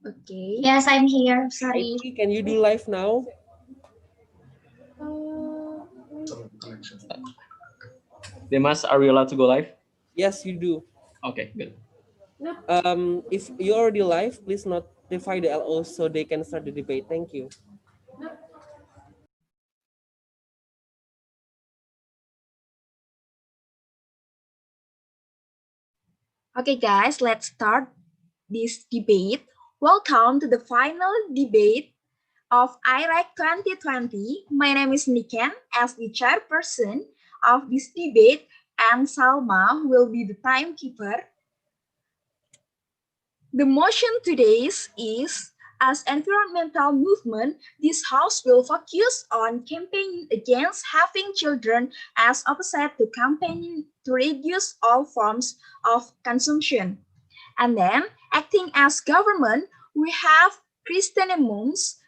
Okay. Yes, I'm here. Sorry. IT, can you do live now? Demas, are we allowed to go live? Yes, you do. Okay, good. If you're already live, please notify the LO so they can start the debate. Thank you. Okay, guys, let's start this debate. Welcome to the final debate of IREC 2020. My name is Niken as the chairperson of this debate, and Salma will be the timekeeper. The motion today is, as environmental movement, this house will focus on campaigning against having children as opposite to campaigning to reduce all forms of consumption. And then, acting as government, we have Christian Monks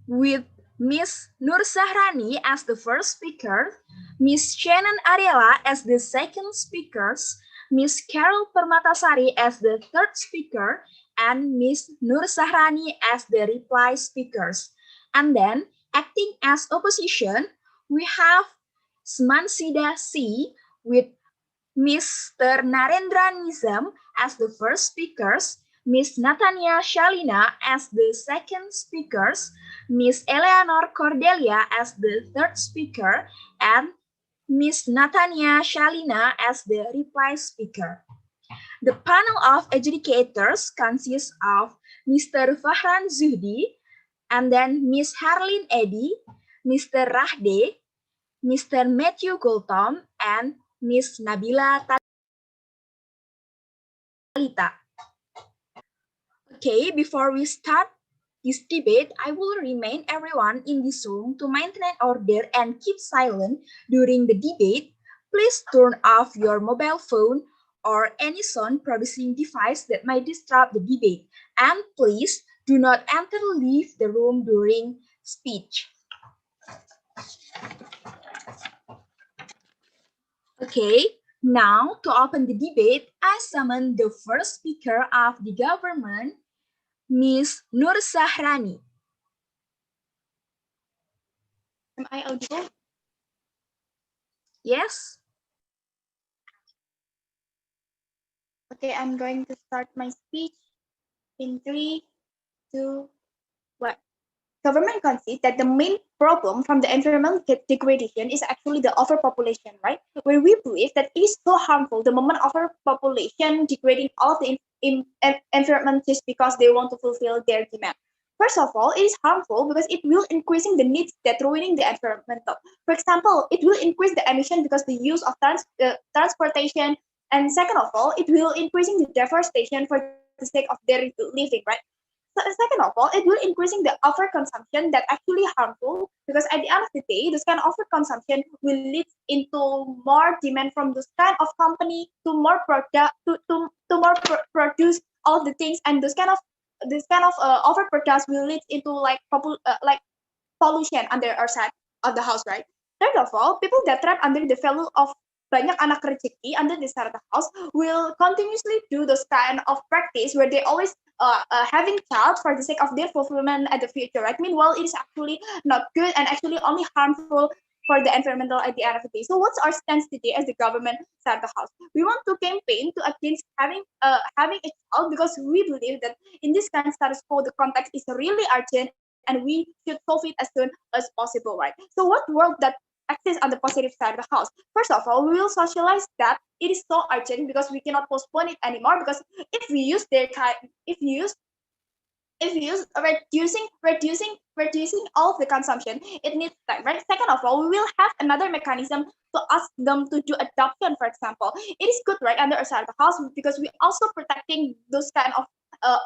with Miss Nur Sahrani as the first speaker, Miss Shannon Ariela as the second speaker, Miss Carol Permatasari as the third speaker, and Miss Nur Sahrani as the reply speakers. And then, acting as opposition, we have Smansida C with Mr. Narendra Nizam as the first speakers, Miss Natania Shalina as the second speakers, Miss Eleanor Cordelia as the third speaker, and Miss Natania Shalina as the reply speaker. The panel of adjudicators consists of Mr. Fahran Zuhdi, and then Miss Harlin Eddy, Mr. Rahde, Mr. Matthew Goldtom, and Miss Nabila Talita. Okay, before we start this debate, I will remind everyone in this room to maintain order and keep silent during the debate. Please turn off your mobile phone or any sound producing device that might disrupt the debate. And please do not enter or leave the room during speech. Okay, now to open the debate, I summon the first speaker of the government, Miss Nur Sahrani. Am I audible? Yes. Okay, I'm going to start my speech in 3, 2, 1. Government concedes that the main problem from the environmental degradation is actually the overpopulation, right? Where we believe that it is so harmful the moment overpopulation degrading all the environment just because they want to fulfill their demand. First of all, it is harmful because it will increasing the needs that ruining the environmental. For example, it will increase the emission because the use of transportation, and second of all, it will increasing the deforestation for the sake of their living, right? So, second of all, it will increasing the overconsumption that actually harmful because at the end of the day, this kind of overconsumption will lead into more demand from this kind of company to more product to more produce all the things, and this kind of overproduction will lead into like pollution under our side of the house, right? Third of all, people that trap under the value of banyak anak rezeki under the side of the house will continuously do those kind of practice where they always having child for the sake of their fulfillment at the future, right? Meanwhile, it is actually not good and actually only harmful for the environmental at the end of the day. So what's our stance today as the government side of the house? We want to campaign to against having a child because we believe that in this kind of status quo, the context is really urgent and we should solve it as soon as possible, right? So what work that exists on the positive side of the house? First of all, we will socialize that it is so urgent because we cannot postpone it anymore because if we use their time, if you use reducing all of the consumption, it needs time, right? Second of all, we will have another mechanism to ask them to do adoption, for example. It is good, right, under our side of the house because we also protecting those kind of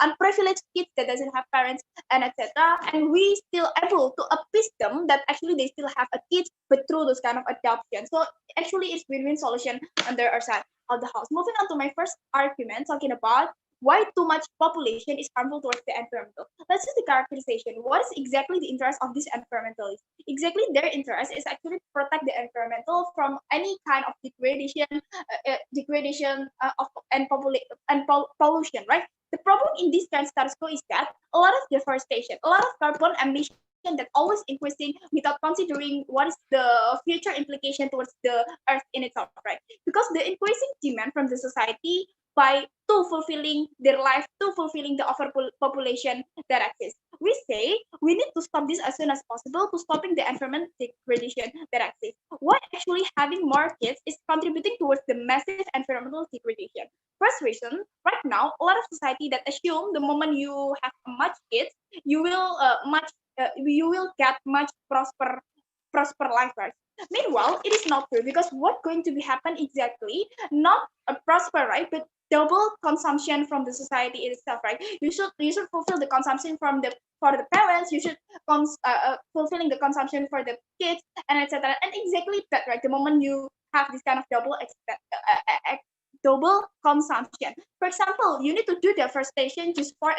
unprivileged kids that doesn't have parents and etc. And we still able to appease them that actually they still have a kid, but through those kind of adoption. So actually, it's win-win solution under our side of the house. Moving on to my first argument, talking about why too much population is harmful towards the environmental. Let's use the characterization. What is exactly the interest of these environmentalists? Exactly, their interest is actually to protect the environmental from any kind of degradation of and pollution, right? The problem in this kind of status quo is that a lot of deforestation, a lot of carbon emission that always increasing without considering what is the future implication towards the earth in itself, right? Because the increasing demand from the society by to fulfilling their life, to fulfilling the overpopulation that exists. We say we need to stop this as soon as possible to stopping the environment degradation that exists. Why actually having more kids is contributing towards the massive environmental degradation. First reason, right now, a lot of society that assume the moment you have much kids, you will get much prosper life, right? Meanwhile, it is not true because what going to be happen exactly, not a prosper, right, but double consumption from the society itself, right? You should fulfill the consumption from the for the parents. You should fulfilling the consumption for the kids and etc. And exactly that, right? The moment you have this kind of double consumption. For example, you need to do deforestation just for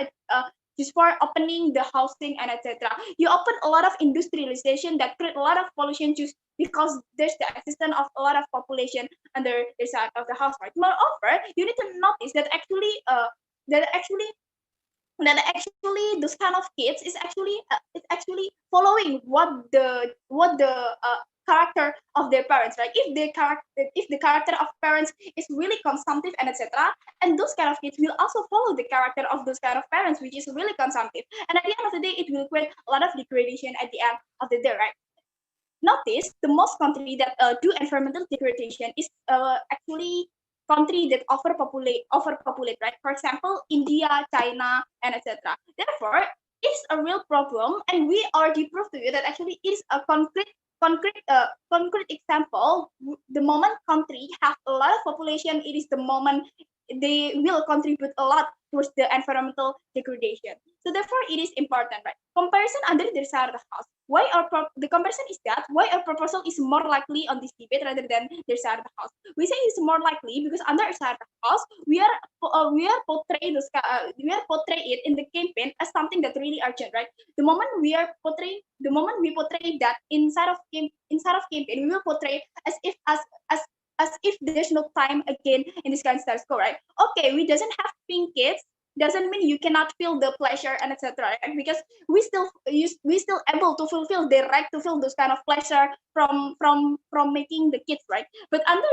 opening the housing and etc. You open a lot of industrialization that create a lot of pollution just because there's the existence of a lot of population under the side of the house, right? Moreover, you need to notice that that actually those kind of kids is actually following what the character of their parents, right? If the character of parents is really consumptive and etc., and those kind of kids will also follow the character of those kind of parents which is really consumptive, and at the end of the day it will create a lot of degradation at the end of the day, right? Notice the most country that do environmental degradation is actually country that overpopulate, right? For example, India, China, and etc. Therefore, it's a real problem, and we already proved to you that actually it is a concrete example. The moment country have a lot of population, it is the moment they will contribute a lot towards the environmental degradation. So therefore, it is important, right? Comparison under the side of the house. The comparison is that why our proposal is more likely on this debate rather than their side of the house. We say it's more likely because under our side of the house, we are portray it in the campaign as something that really urgent, right? The moment we portray that inside of campaign, we will portray as if there's no time again in this kind of status quo, right? Okay, we doesn't have pink kids doesn't mean you cannot feel the pleasure and etc. Right? Because we still able to fulfill the right to feel those kind of pleasure from making the kids, right? But under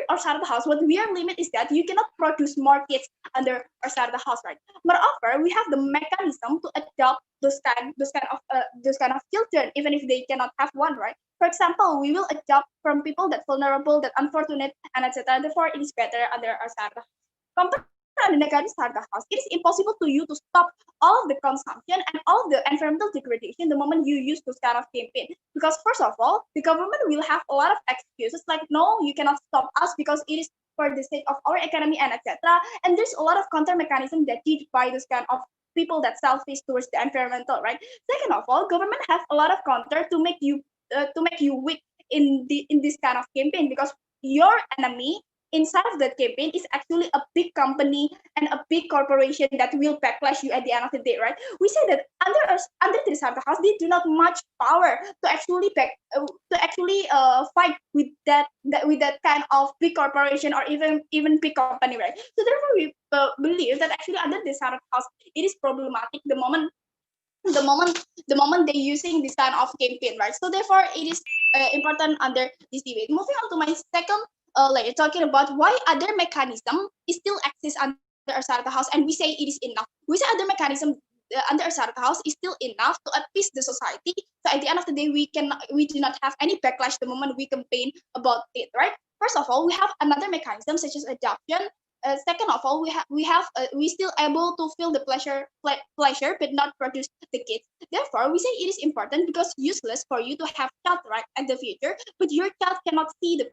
our side of the house, what we are limit is that you cannot produce more kids under our side of the house, right? Moreover, we have the mechanism to adopt those kind of children even if they cannot have one, right? For example, we will adopt from people that vulnerable, that unfortunate, and etc. Therefore, it is better under our side of the house. Compared to the negative side of the house, it is impossible to you to stop all of the consumption and all of the environmental degradation the moment you use those kind of campaign. Because first of all, the government will have a lot of excuses like, no, you cannot stop us because it is for the sake of our economy and etc. And there's a lot of counter mechanism that did by this kind of people that selfish towards the environmental, right? Second of all, government have a lot of counter to make you weak in this kind of campaign because your enemy inside of that campaign is actually a big company and a big corporation that will backlash you at the end of the day, right? We say that under this side of the house, they do not much power to actually fight with that kind of big corporation or even big company, right? So therefore, we believe that actually under this side of the house, it is problematic the moment they're using this kind of campaign, right? So therefore, it is important under this debate. Moving on to my second layer, talking about why other mechanism is still exists under our side of the house, and we say it is enough. We say other mechanism under our side of the house is still enough to appease the society. So at the end of the day, we do not have any backlash the moment we campaign about it, right? First of all, we have another mechanism such as adoption. Second of all, we still able to feel the pleasure, but not produce the kids. Therefore, we say it is important because useless for you to have child right at the future, but your child cannot see the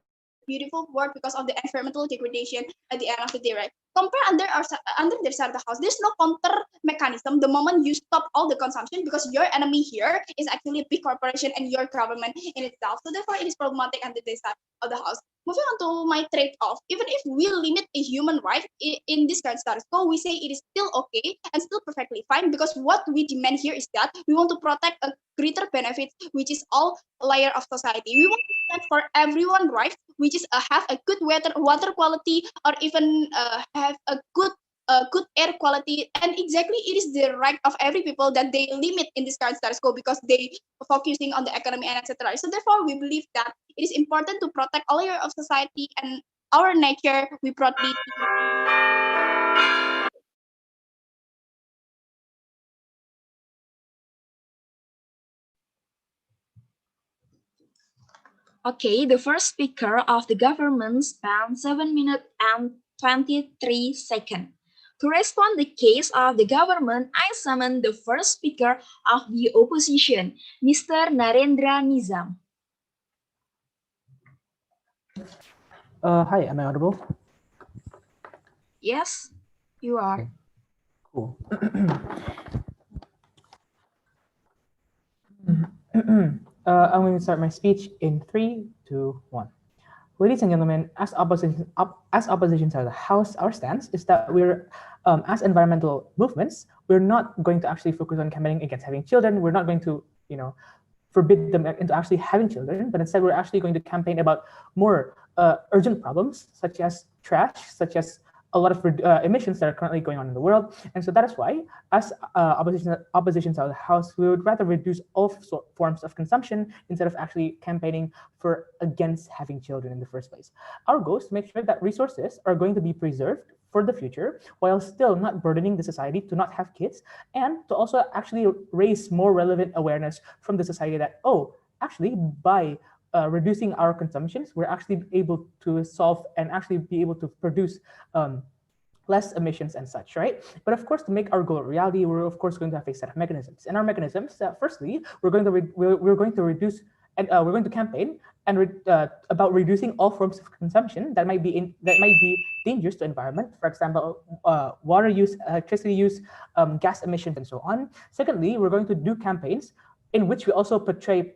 beautiful world because of the environmental degradation at the end of the day, right? Compare under their side of the house, there's no counter mechanism the moment you stop all the consumption because your enemy here is actually a big corporation and your government in itself. So therefore, it is problematic under this side of the house. Moving on to my trade-off, even if we limit a human right in this current status quo, we say it is still okay and still perfectly fine because what we demand here is that we want to protect a greater benefit, which is all layer of society. We want to stand for everyone right, which is have a good water quality or even have a good good air quality, and exactly it is the right of every people that they limit in this current status quo because they focusing on the economy and etc. So therefore, we believe that it is important to protect all layer of society and our nature. We proudly. Okay, the first speaker of the government spent 7 minutes and 23 seconds. To respond the case of the government, I summon the first speaker of the opposition, Mr. Narendra Nizam. Hi, am I audible? Yes, you are. Okay. Cool. I'm going to start my speech in 3, 2, 1. Ladies and gentlemen, as opposition to the House, our stance is that we're, as environmental movements, we're not going to actually focus on campaigning against having children. We're not going to, forbid them into actually having children, but instead we're actually going to campaign about more urgent problems, such as trash, such as a lot of emissions that are currently going on in the world. And so that is why, as opposition to the House, we would rather reduce all forms of consumption instead of actually campaigning for against having children in the first place. Our goal is to make sure that resources are going to be preserved for the future while still not burdening the society to not have kids, and to also actually raise more relevant awareness from the society that, oh, actually by reducing our consumptions, we're actually able to solve and actually be able to produce less emissions and such, right? But of course, to make our goal a reality, we're of course going to have a set of mechanisms. And our mechanisms, firstly, we're going to reduce and we're going to campaign and about reducing all forms of consumption that might be dangerous to environment. For example, water use, electricity use, gas emissions, and so on. Secondly, we're going to do campaigns in which we also portray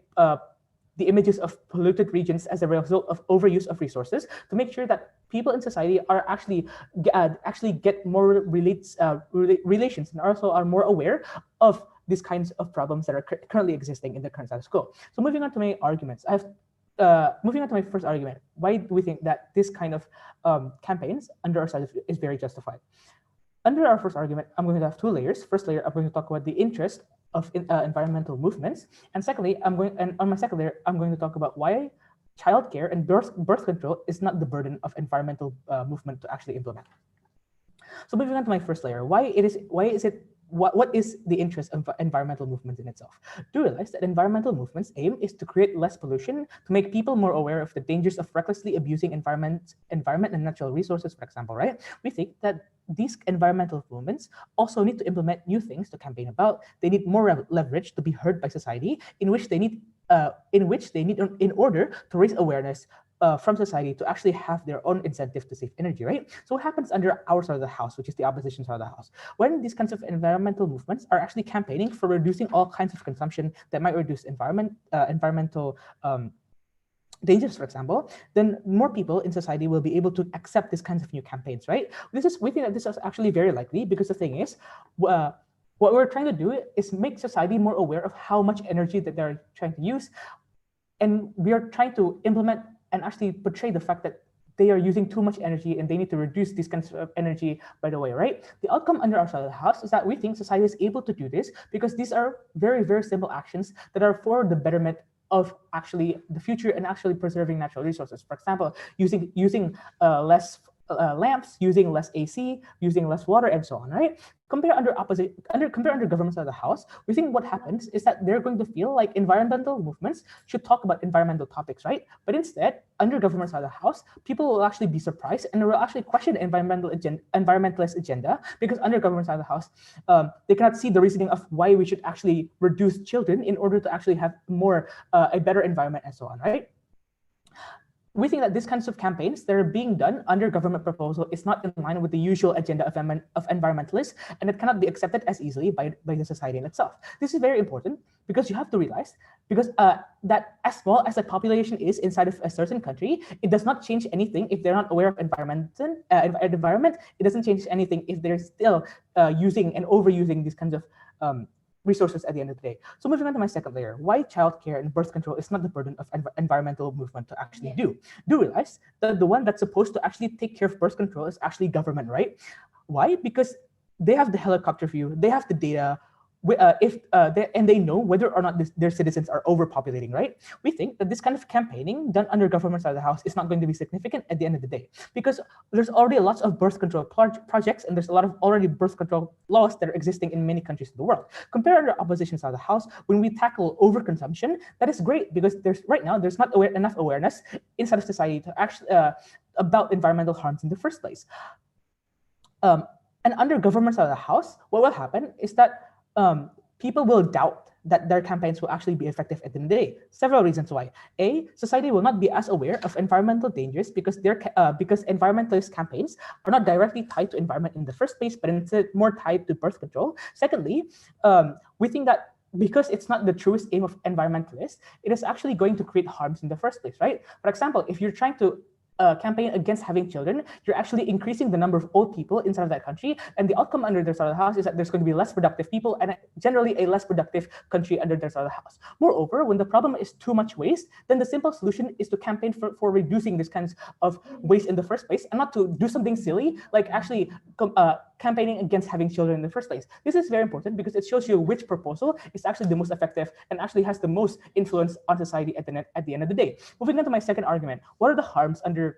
the images of polluted regions as a result of overuse of resources, to make sure that people in society are actually get more relations and also are more aware of these kinds of problems that are currently existing in the current status quo. So moving on to my arguments, moving on to my first argument, why do we think that this kind of campaigns under our side is very justified? Under our first argument, I'm going to have two layers. First layer, I'm going to talk about the interest of environmental movements, and secondly, on my second layer, I'm going to talk about why childcare and birth control is not the burden of environmental movement to actually implement. So moving on to my first layer, what is the interest of environmental movements in itself? Do realize that environmental movements' aim is to create less pollution, to make people more aware of the dangers of recklessly abusing environment and natural resources, for example, right? We think that these environmental movements also need to implement new things to campaign about. They need more leverage to be heard by society, in which they need in order to raise awareness from society to actually have their own incentive to save energy, right? So what happens under our side of the house, which is the opposition side of the house, when these kinds of environmental movements are actually campaigning for reducing all kinds of consumption that might reduce environmental dangers, for example, then more people in society will be able to accept these kinds of new campaigns, right? We think that this is actually very likely, because the thing is, what we're trying to do is make society more aware of how much energy that they're trying to use, and we are trying to implement and actually portray the fact that they are using too much energy and they need to reduce these kinds of energy by the way, right? The outcome under our side of the house is that we think society is able to do this because these are very, very simple actions that are for the betterment of actually the future and actually preserving natural resources. For example, using less lamps, using less AC, using less water, and so on, right? Compare under government side of the house, we think what happens is that they're going to feel like environmental movements should talk about environmental topics, right? But instead, under government side of the house, people will actually be surprised and will actually question the environmentalist agenda, because under government side of the house, they cannot see the reasoning of why we should actually reduce children in order to actually have more a better environment and so on, right? We think that these kinds of campaigns that are being done under government proposal is not in line with the usual agenda of environmentalists, and it cannot be accepted as easily by the society in itself. This is very important because you have to realize, because that as small as the population is inside of a certain country, it does not change anything if they're not aware of environment. It doesn't change anything if they're still using and overusing these kinds of resources at the end of the day. So moving on to my second layer, why childcare and birth control is not the burden of environmental movement to actually do. Do realize that the one that's supposed to actually take care of birth control is actually government, right? Why? Because they have the helicopter view, they have the data, and they know whether or not their citizens are overpopulating, right? We think that this kind of campaigning done under government side of the house is not going to be significant at the end of the day, because there's already lots of birth control projects, and there's a lot of already birth control laws that are existing in many countries in the world. Compared to the opposition side of the house, when we tackle overconsumption, that is great, because right now there's not enough awareness inside of society to actually about environmental harms in the first place. And under government side of the house, what will happen is that people will doubt that their campaigns will actually be effective at the end of the day. Several reasons why. A, society will not be as aware of environmental dangers because environmentalist campaigns are not directly tied to environment in the first place, but instead more tied to birth control. Secondly, we think that because it's not the truest aim of environmentalists, it is actually going to create harms in the first place, right? For example, if you're trying to campaign against having children, you're actually increasing the number of old people inside of that country, and the outcome under their side of the house is that there's going to be less productive people and generally a less productive country under their side of the house. Moreover, when the problem is too much waste, then the simple solution is to campaign for reducing these kinds of waste in the first place, and not to do something silly like actually campaigning against having children in the first place. This is very important because it shows you which proposal is actually the most effective and actually has the most influence on society at the end of the day. Moving on to my second argument, what are the harms under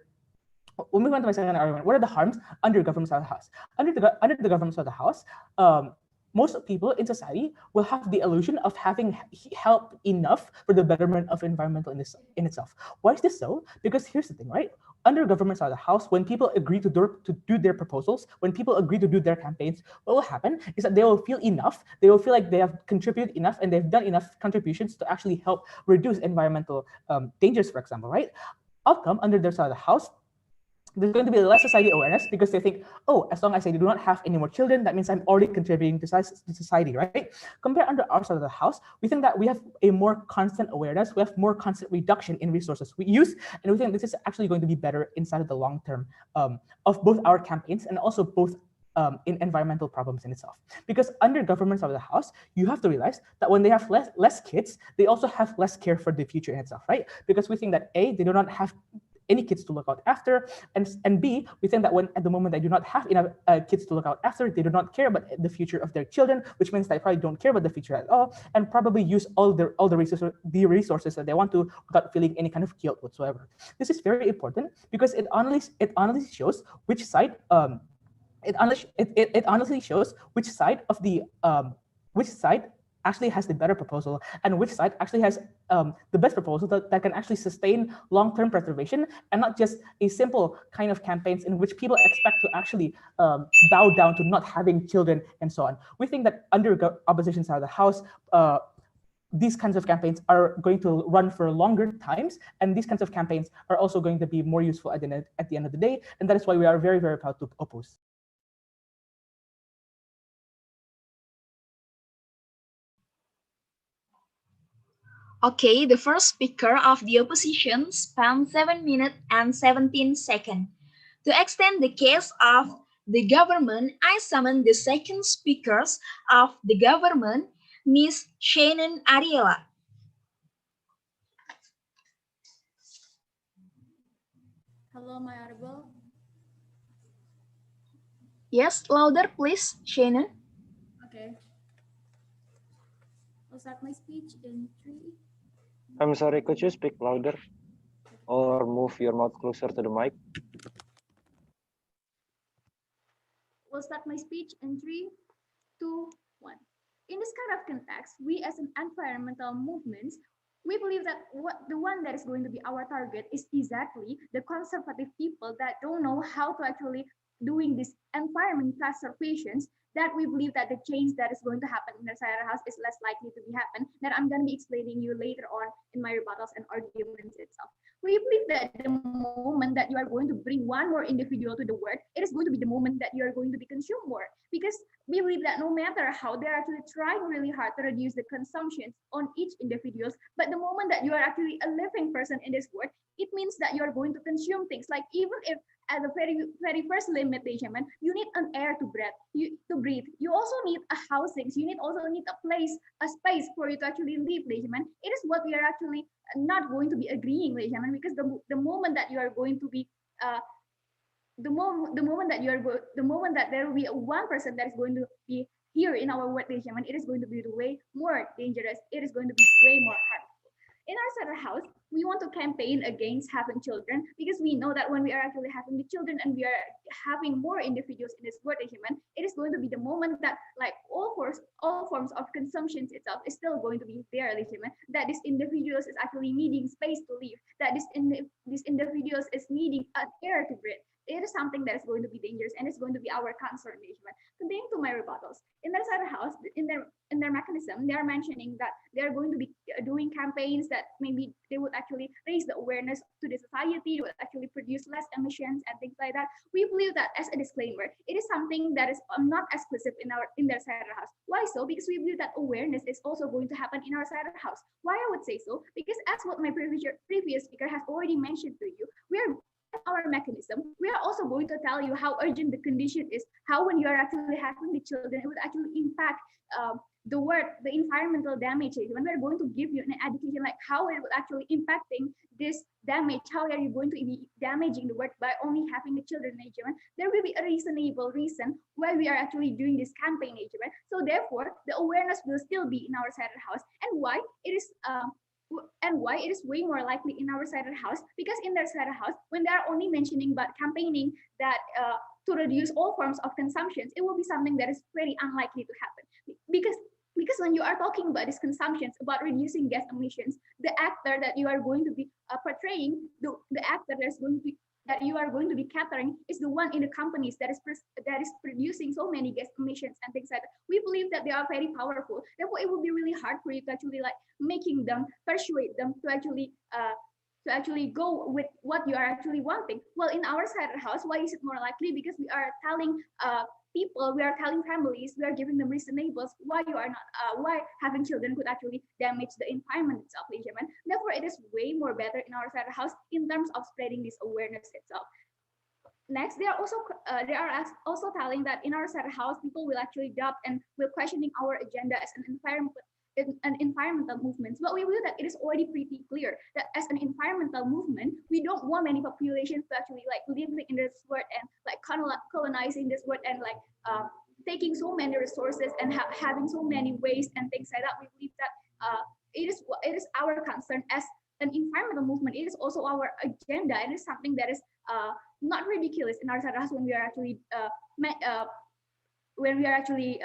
when we went to my second argument, what are the harms under government side of the house? Under the government side of the house, most people in society will have the illusion of having help enough for the betterment of environmental in itself. Why is this so? Because here's the thing, right? Under government side of the house, when people agree to do their proposals, when people agree to do their campaigns, what will happen is that they will feel enough, they will feel like they have contributed enough and they've done enough contributions to actually help reduce environmental dangers, for example, right? Outcome under their side of the house, there's going to be less society awareness because they think, oh, as long as I do not have any more children, that means I'm already contributing to society, right? Compared under our side of the house, we think that we have a more constant awareness, we have more constant reduction in resources we use, and we think this is actually going to be better inside of the long term of both our campaigns and also both in environmental problems in itself. Because under government side of the house, you have to realize that when they have less kids, they also have less care for the future in itself, right? Because we think that A, they do not have any kids to look out after, and B, we think that when at the moment they do not have enough kids to look out after, they do not care about the future of their children, which means they probably don't care about the future at all, and probably use all the resources that they want to without feeling any kind of guilt whatsoever. This is very important because it honestly shows which side it honestly shows which side of the which side actually has the better proposal and which side actually has the best proposal that can actually sustain long-term preservation and not just a simple kind of campaigns in which people expect to actually bow down to not having children and so on. We think that under opposition side of the house, these kinds of campaigns are going to run for longer times, and these kinds of campaigns are also going to be more useful at the end of the day, and that is why we are very, very proud to oppose. Okay, the first speaker of the opposition spent 7 minutes and 17 seconds. To extend the case of the government, I summon the second speakers of the government, Ms. Shannon Ariela. Hello, my audible? Yes, louder please, Shannon. Okay. I'll start my speech in 3. I'm sorry, could you speak louder or move your mouth closer to the mic? We'll start my speech in 3, 2, 1. In this kind of context, we as an environmental movement, we believe that the one that is going to be our target is exactly the conservative people that don't know how to actually doing this environment preservations, that we believe that the change that is going to happen in the Sahara House is less likely to be happen, that I'm going to be explaining you later on in my rebuttals and arguments itself. We believe that the moment that you are going to bring one more individual to the world, it is going to be the moment that you are going to be consumed more. Because we believe that no matter how they're actually trying really hard to reduce the consumption on each individuals, but the moment that you are actually a living person in this world, it means that you are going to consume things. Like even if at the very first limitation, man, you need an air to breathe. You also need a housing. You also need a place, a space for you to actually live, man. It is what we are actually not going to be agreeing, man, because the moment that you are going to be the moment that the moment that there will be one person that is going to be here in our world, it is going to be way more dangerous. It is going to be way more harmful. In our center house, we want to campaign against having children because we know that when we are actually having the children and we are having more individuals in this world, it is going to be the moment that like all forms of consumption itself is still going to be there, that this individuals is actually needing space to live, that this individuals is needing an air to breathe. It is something that is going to be dangerous and it's going to be our concern. Continuing to my rebuttals, in their center house, in their mechanism, they are mentioning that they are going to be doing campaigns that maybe they would actually raise the awareness to the society, would actually produce less emissions and things like that. We believe that as a disclaimer, it is something that is not exclusive in their center house. Why so? Because we believe that awareness is also going to happen in our center house. Why I would say so? Because as what my previous speaker has already mentioned to you, we are our mechanism, we are also going to tell you how urgent the condition is, how when you are actually having the children, it would actually impact the environmental damage. When we're going to give you an education like how it would actually impacting this damage, how are you going to be damaging the world by only having the children, there will be a reasonable reason why we are actually doing this campaign, so therefore the awareness will still be in our center house, and why it is way more likely in our cider house, because in their cider house, when they are only mentioning about campaigning that to reduce all forms of consumptions, it will be something that is very unlikely to happen. Because when you are talking about these consumptions, about reducing gas emissions, the actor that you are going to be portraying, the actor that you are going to be catering is the one in the companies that is producing so many gas emissions and things like that. We believe that they are very powerful. Therefore, it will be really hard for you to actually like persuade them to actually go with what you are actually wanting. Well, in our cider house, why is it more likely? Because we are telling people, we are telling families, we are giving them reasonables why you are not, why having children could actually damage the environment itself. Therefore, it is way more better in our cider house in terms of spreading this awareness itself. Next, they are also telling that in our cider house, people will actually doubt and will questioning our agenda as an environmental movement. But we believe that it is already pretty clear that as an environmental movement, we don't want many populations to actually like living in this world and like colonizing this world and like taking so many resources and having so many waste and things like that. We believe that it is our concern as an environmental movement. It is also our agenda. It is something that is not ridiculous in our house when we are actually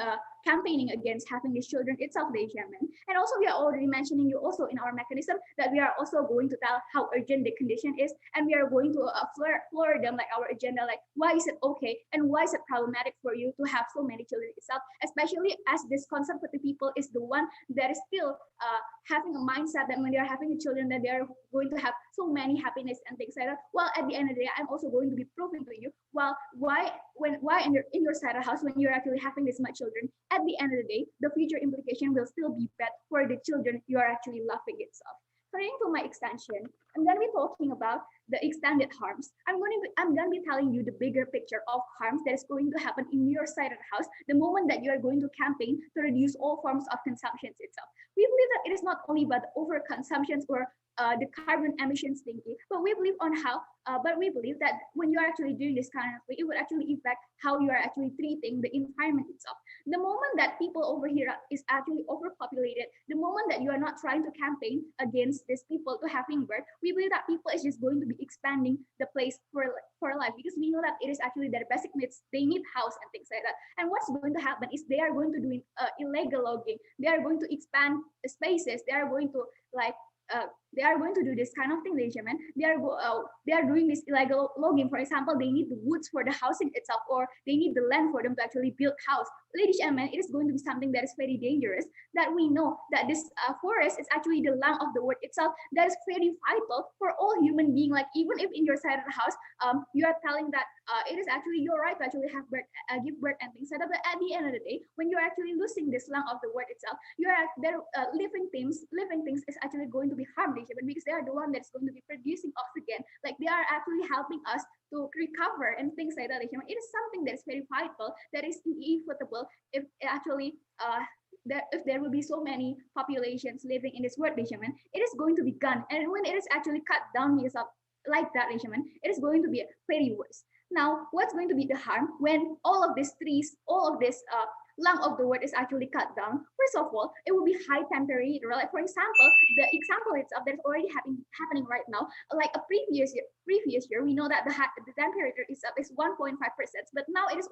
campaigning against having these children itself, and also we are already mentioning you also in our mechanism that we are also going to tell how urgent the condition is, and we are going to floor them like our agenda, like why is it okay and why is it problematic for you to have so many children itself, especially as this conservative people is the one that is still having a mindset that when they are having the children that they are going to have so many happiness and things like that. Well, at the end of the day, I'm also going to be proving to you why in your cider house when you're actually having this much children, at the end of the day, the future implication will still be bad for the children you are actually loving itself. Turning to my extension, I'm going to be talking about the extended harms. I'm going to be telling you the bigger picture of harms that is going to happen in your cider house the moment that you are going to campaign to reduce all forms of consumptions itself. We believe that it is not only about overconsumptions or the carbon emissions thinking, but we believe that when you are actually doing this kind of thing, it would actually affect how you are actually treating the environment itself. The moment that people over here is actually overpopulated, the moment that you are not trying to campaign against these people to having birth, we believe that people is just going to be expanding the place for life, because we know that it is actually their basic needs. They need house and things like that. And what's going to happen is they are going to do illegal logging. They are going to expand spaces. They are going to do this kind of thing, They are doing this illegal logging. For example, they need the woods for the housing itself, or they need the land for them to actually build house. Ladies and gentlemen, it is going to be something that is very dangerous, that we know that this forest is actually the lung of the world itself, that is very vital for all human being. Like even if in your side of the house, you are telling that it is actually your right to actually have birth, give birth and things like that. But at the end of the day, when you're actually losing this lung of the world itself, living things is actually going to be harmed, because they are the one that's going to be producing oxygen. Like they are actually helping us to recover and things like that. It is something that is very vital, that is inevitable if actually if there will be so many populations living in this world, it is going to be gone. And when it is actually cut down yourself like that, it is going to be very worse. Now, what's going to be the harm when all of these trees, all of this lung of the wood is actually cut down? First of all, it will be high temperature. Like for example, the example itself that is already happening right now. Like a previous year, we know that the temperature itself is 1.5%, but now it is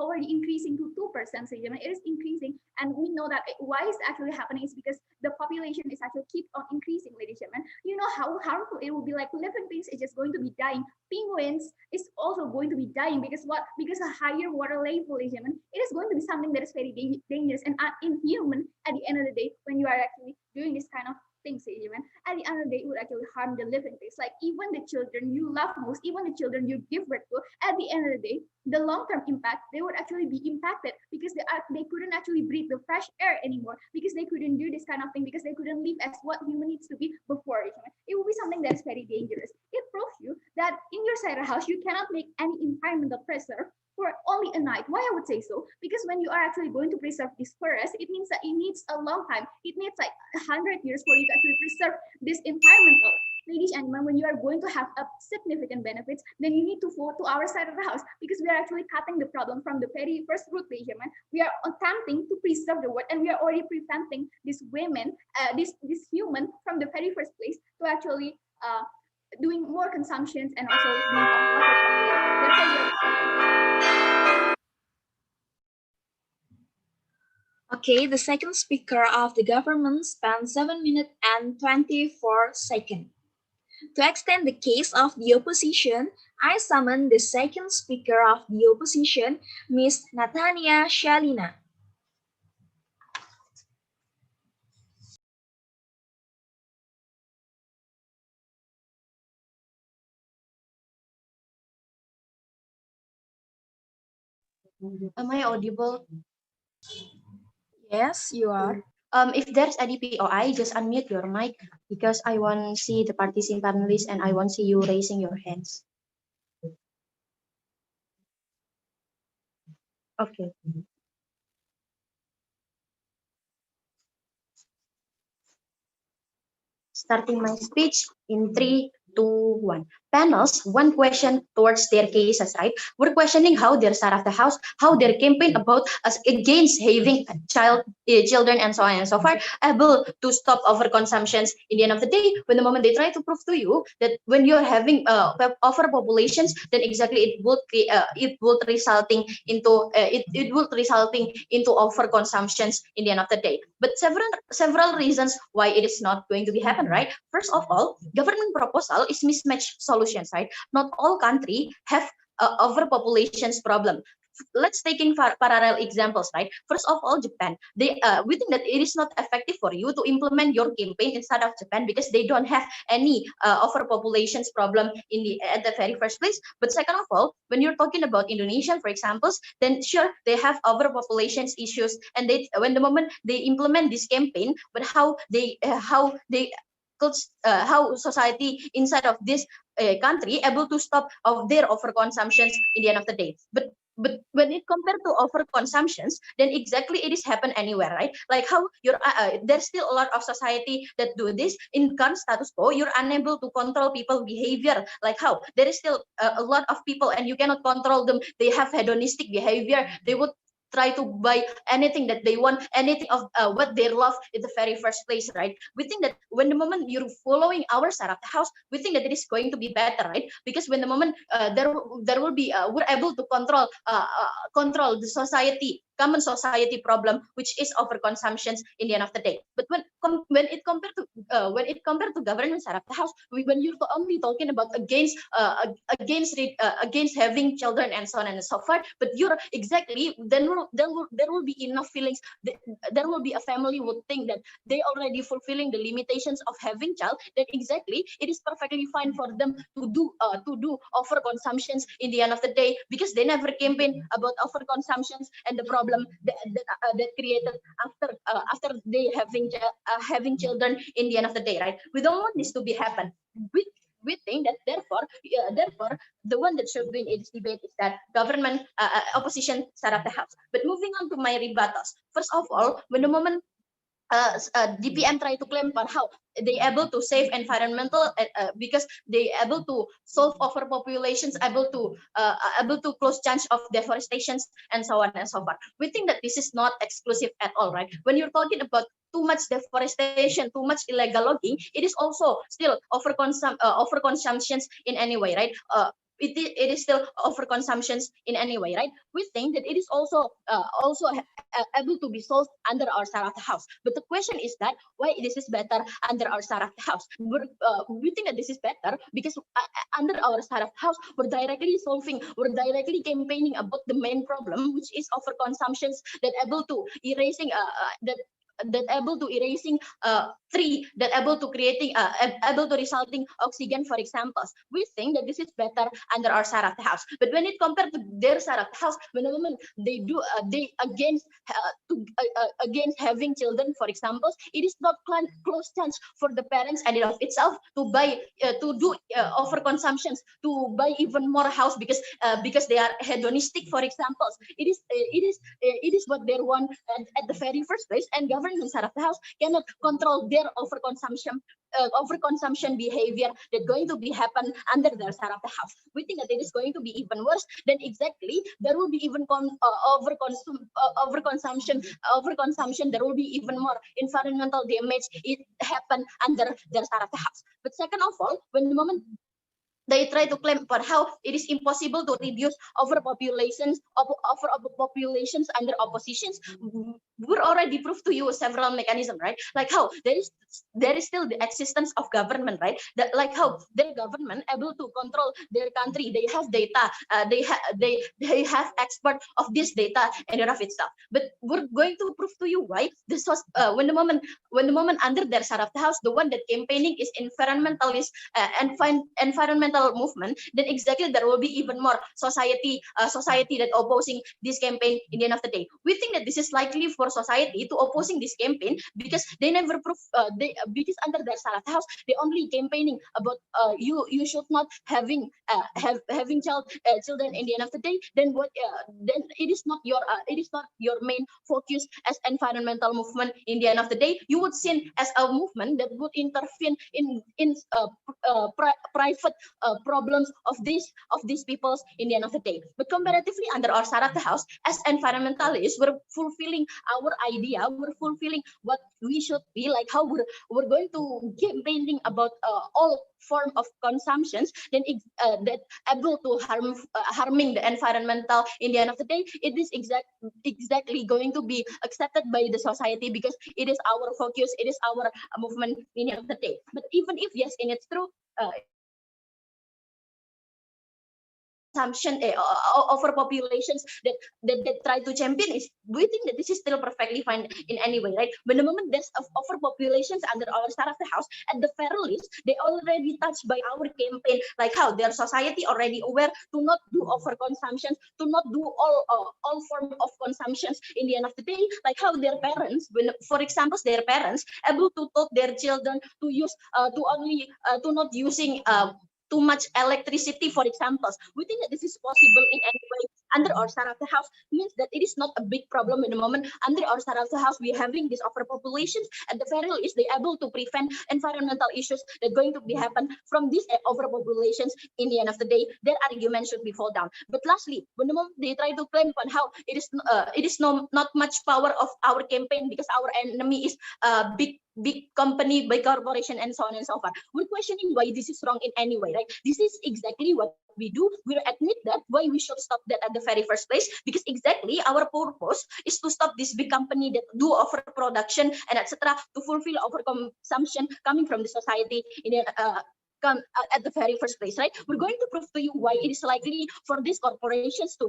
already increasing to 2%. So, it is increasing, and we know that why is actually happening is because the population is actually keep on increasing, ladies and gentlemen. You know how harmful it will be. Like living things is just going to be dying. Penguins is also going to be dying because what? Because a higher water level, ladies and gentlemen, it is going to be something that is very dangerous and inhuman at the end of the day when you are actually doing this kind of things, even at the end of the day, it would actually harm the living things. Like even the children you love most, even the children you give birth to, at the end of the day, the long-term impact, they would actually be impacted because they couldn't actually breathe the fresh air anymore, because they couldn't do this kind of thing, because they couldn't live as what human needs to be before. It will be something that is very dangerous. It proves you that in your cider house, you cannot make any environmental preserve for only a night. Why I would say so? Because when you are actually going to preserve this forest, it means that it needs a long time. It needs like 100 years for you to actually preserve this environmental. Ladies and gentlemen, when you are going to have a significant benefits, then you need to go to our side of the house, because we are actually cutting the problem from the very first root, ladies and gentlemen. We are attempting to preserve the world, and we are already preventing these women, this human from the very first place to actually doing more consumptions and also doing overpopulation. Therefore, we are Okay, the second speaker of the government spent 7 minutes and 24 seconds. To extend the case of the opposition, I summon the second speaker of the opposition, Ms. Natania Shalina. Am I audible? Yes, you are. If there's a DPOI, just unmute your mic, because I want to see the participant panelists and I want to see you raising your hands. Okay. Starting my speech in 3, 2, 1. Panels, one question towards their cases, right? We're questioning how their side of the house, how their campaign about us against having children and so on and so forth, able to stop overconsumptions in the end of the day. When the moment they try to prove to you that when you're having overpopulations, then exactly it would resulting into overconsumptions in the end of the day. But several reasons why it is not going to be happen, right? First of all, government proposal is mismatched solutions, right? Not all country have overpopulations problem. Let's take in parallel examples, right? First of all, Japan. We think that it is not effective for you to implement your campaign inside of Japan because they don't have any overpopulations problem at the very first place. But second of all, when you're talking about Indonesia, for example, then sure they have overpopulations issues, and when the moment they implement this campaign, but how society inside of this country able to stop of their overconsumptions in the end of the day. But when it compared to overconsumptions, then exactly it is happen anywhere, right? Like how there's still a lot of society that do this in current status quo. You're unable to control people behavior. Like how there is still a lot of people and you cannot control them. They have hedonistic behavior. They would try to buy anything that they want, anything of what they love in the very first place, right? We think that when the moment you're following our side of the house, we think that it is going to be better, right? Because when the moment there will be we're able to control the common society problem, which is overconsumptions in the end of the day. But when it compared to government side of the house, when you're only talking about against having children and so on and so forth, but you're exactly then there will be enough feelings. There will be a family would think that they already fulfilling the limitations of having child. That exactly it is perfectly fine for them to do overconsumptions in the end of the day, because they never campaign about overconsumptions and the problem that created after they having children in the end of the day, right? We don't want this to be happen. We think that therefore the one that should win in this debate is that government opposition side of the house. But moving on to my rebuttals. First of all, when the moment DPM try to claim about how they able to save environmental because they able to solve overpopulations, able to close chance of deforestation and so on and so forth. We think that this is not exclusive at all, right? When you're talking about too much deforestation, too much illegal logging, it is also still overconsumptions in any way, right? It is still overconsumptions in any way, right? We think that it is also able to be solved under our side of the house. But the question is that why this is better under our side of the house? We think that this is better because under our side of the house, we're directly campaigning about the main problem, which is overconsumptions that able to erasing that able to erasing tree, that able to creating able to resulting oxygen, for examples. We think that this is better under our side of the house. But when it compared to their side of the house, when the women they do they against having children, for example, it is not close chance for the parents and of itself to buy to do overconsumptions, to buy even more house because they are hedonistic, for example. It is what they want at the very first place, and government side of the house cannot control their overconsumption behavior that going to be happen under their side of the house. We think that it is going to be even worse. Then exactly there will be even overconsumption. There will be even more environmental damage. It happen under their side of the house. But second of all, when the moment they try to claim for how it is impossible to reduce overpopulations under oppositions. We're already proved to you several mechanisms, right? Like how there is still the existence of government, right? That like how their government able to control their country. They have data. They have expert of this data and of itself. But we're going to prove to you why this was when the moment under their side of the house, the one that campaigning is environmentalist and find environmental movement, then exactly there will be even more society that opposing this campaign in the end of the day. We think that this is likely for society to opposing this campaign because they never prove because under their side of the house they only campaigning about you should not having children in the end of the day. Then what then it is not your main focus as environmental movement in the end of the day. You would see as a movement that would intervene in private problems of these peoples in the end of the day. But comparatively under our side of the house, as environmentalists, we're fulfilling our idea, we're fulfilling what we should be, like how we're going to campaigning about all form of consumptions, then that able to harming the environmental in the end of the day. It is exactly going to be accepted by the society because it is our focus, it is our movement in the end of the day. But even if yes, and it's true, consumption overpopulations that try to champion is, we think that this is still perfectly fine in any way, right? But the moment there's overpopulations under our side of the house, at the very least, they already touched by our campaign, like how their society already aware to not do overconsumption, to not do all form of consumptions in the end of the day, like how their parents, when for example their parents able to taught their children to use to not using too much electricity, for example. We think that this is possible in any way under our side of the house, means that it is not a big problem in the moment. Under our side of the house, we are having this overpopulation. At the very least, they able to prevent environmental issues that going to be happen from these overpopulations. In the end of the day, their argument should be fall down. But lastly, when the moment they try to claim on how it is not much power of our campaign because our enemy is big company, big corporation, and so on and so forth. We're questioning why this is wrong in any way, right? This is exactly what we do. We admit that why we should stop that at the very first place, because exactly our purpose is to stop this big company that do overproduction and etc. to fulfill overconsumption coming from the society in at the very first place, right? We're going to prove to you why it is likely for these corporations to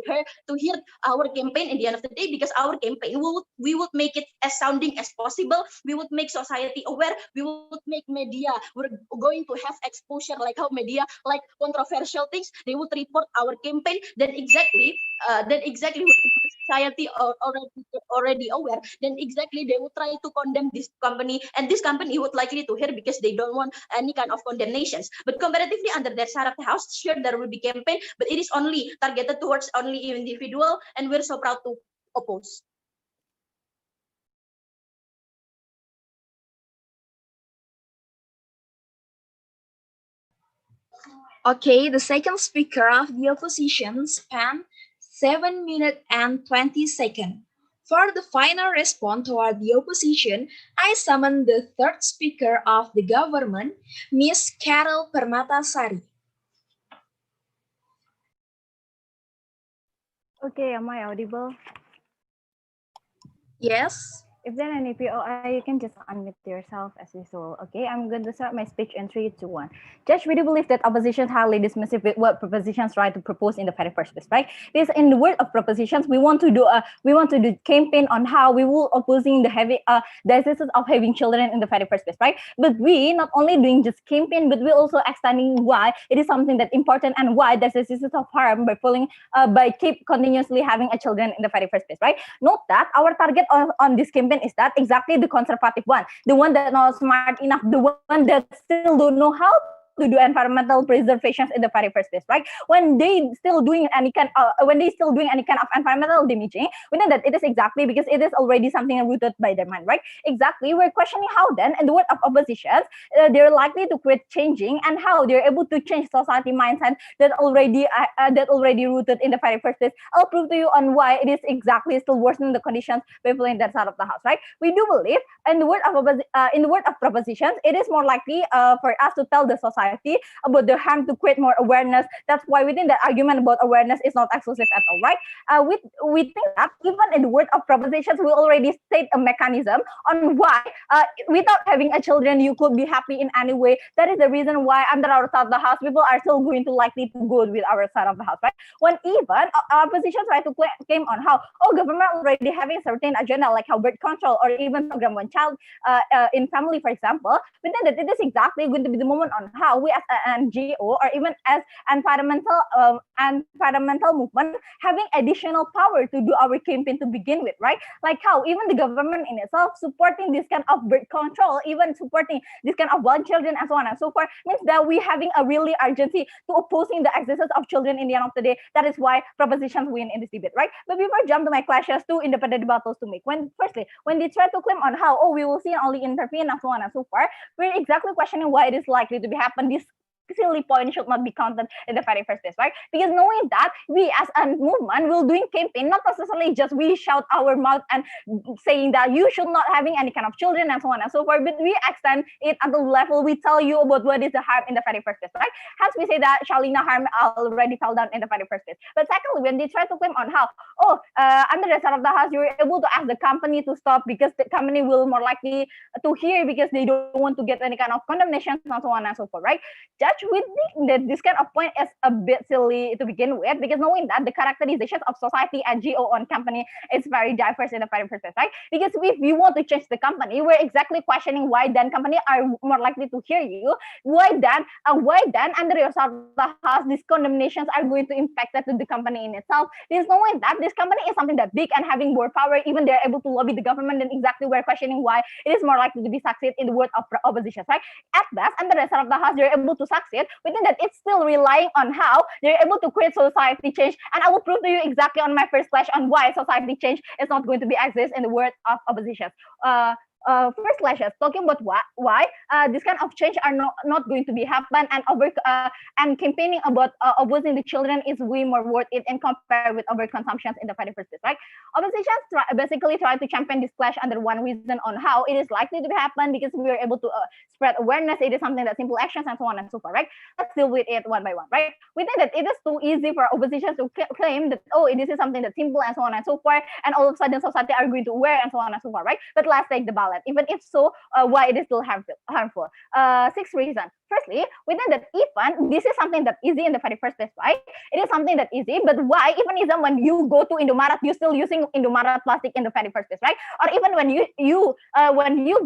hear our campaign in the end of the day, because our campaign we would make it as sounding as possible. We would make society aware. We would make media. We're going to have exposure, like how media like controversial things, they would report our campaign. Then exactly when society are already aware, then exactly they would try to condemn this company, and this company would likely to hear because they don't want any kind of condemnations. But comparatively under their side of the house, sure there will be campaign, but it is only targeted towards only individual, and we're so proud to oppose. Okay, the second speaker of the opposition spent 7 minutes and 20 seconds. For the final response toward the opposition, I summon the third speaker of the government, Ms. Carol Permatasari. Okay, am I audible? Yes. If there are any POI, you can just unmute yourself as usual. Okay, I'm going to start my speech in 3, 2, 1. Judge, we do believe that opposition highly dismissive with what propositions try to propose in the very first place, right? Because in the word of propositions, we want to do campaign on how we will opposing the existence of having children in the very first place, right? But we not only doing just campaign, but we also extending why it is something that important and why there's existence of harm by keep continuously having a children in the very first place, right? Note that our target on this campaign is that exactly the conservative one, the one that not smart enough, the one that still don't know how to do environmental preservations in the very first place, right? When they still doing any kind of environmental damaging, we know that it is exactly because it is already something rooted by their mind, right? Exactly, we're questioning how then, in the word of oppositions, they're likely to create changing and how they're able to change society mindset that already rooted in the very first place. I'll prove to you on why it is exactly still worsening the conditions people in that side of the house, right? We do believe in the word of propositions, it is more likely for us to tell the society about the harm to create more awareness. That's why within the argument about awareness is not exclusive at all, right? We think that even in the word of propositions, we already state a mechanism on why without having a children you could be happy in any way. That is the reason why under our side of the house people are still going to likely to go with our side of the house, right? When even opposition try to claim on how government already having certain agenda like how birth control or even program one child in family, for example, we think that it is exactly going to be the moment on how we as an NGO or even as environmental movement having additional power to do our campaign to begin with, right? Like how even the government in itself supporting this kind of birth control, even supporting this kind of blind children and so on and so forth, means that we having a really urgency to opposing the existence of children in the end of the day. That is why propositions win in this debate, right? But before I jump to my clashes, two independent debates to make. When they try to claim on how we will see only intervene and so on and so forth, we're exactly questioning why it is likely to be happen. This silly point should not be counted in the very first place, right? Because knowing that we as a movement will doing campaign, not necessarily just we shout our mouth and saying that you should not having any kind of children and so on and so forth, but we extend it at the level we tell you about what is the harm in the very first place, right? Hence we say that Shalina harm already fell down in the very first place. But secondly, when they try to claim on how, under the side of the house, you're able to ask the company to stop because the company will more likely to hear because they don't want to get any kind of condemnation and so on and so forth, right? Judge, we think that this kind of point is a bit silly to begin with, because knowing that the characterizations of society and GO on company is very diverse in the very first place, right? Because if you want to change the company, we're exactly questioning why then company are more likely to hear you. Why then under your side of the house, these condemnations are going to impact that to the company in itself. Because knowing that this company is something that big and having more power, even they're able to lobby the government, then exactly we're questioning why it is more likely to be succeed in the word of opposition, right? At best, under the side of the house, they're able to succeed. We think that it's still relying on how they're able to create society change. And I will prove to you exactly on my first clash on why society change is not going to be exist in the word of opposition. First clashes talking about why this kind of change are not going to be happen, and campaigning about opposing the children is way more worth it and compared with overconsumptions in the very first place, right? Oppositions basically try to champion this clash under one reason on how it is likely to happen, because we are able to spread awareness. It is something that simple actions and so on and so forth, right? Let's deal with it one by one, right? We think that it is too easy for oppositions to claim that this is something that's simple and so on and so forth, and all of a sudden society are going to aware and so on and so forth, right? But let's take the ballot. Even if so, why it is still harmful? 6 reasons. Firstly, we think that even this is something that easy in the very first place, right? It is something that easy, but why even is when you go to Indomaret, you still using Indomaret plastic in the very first place, right? Or even when you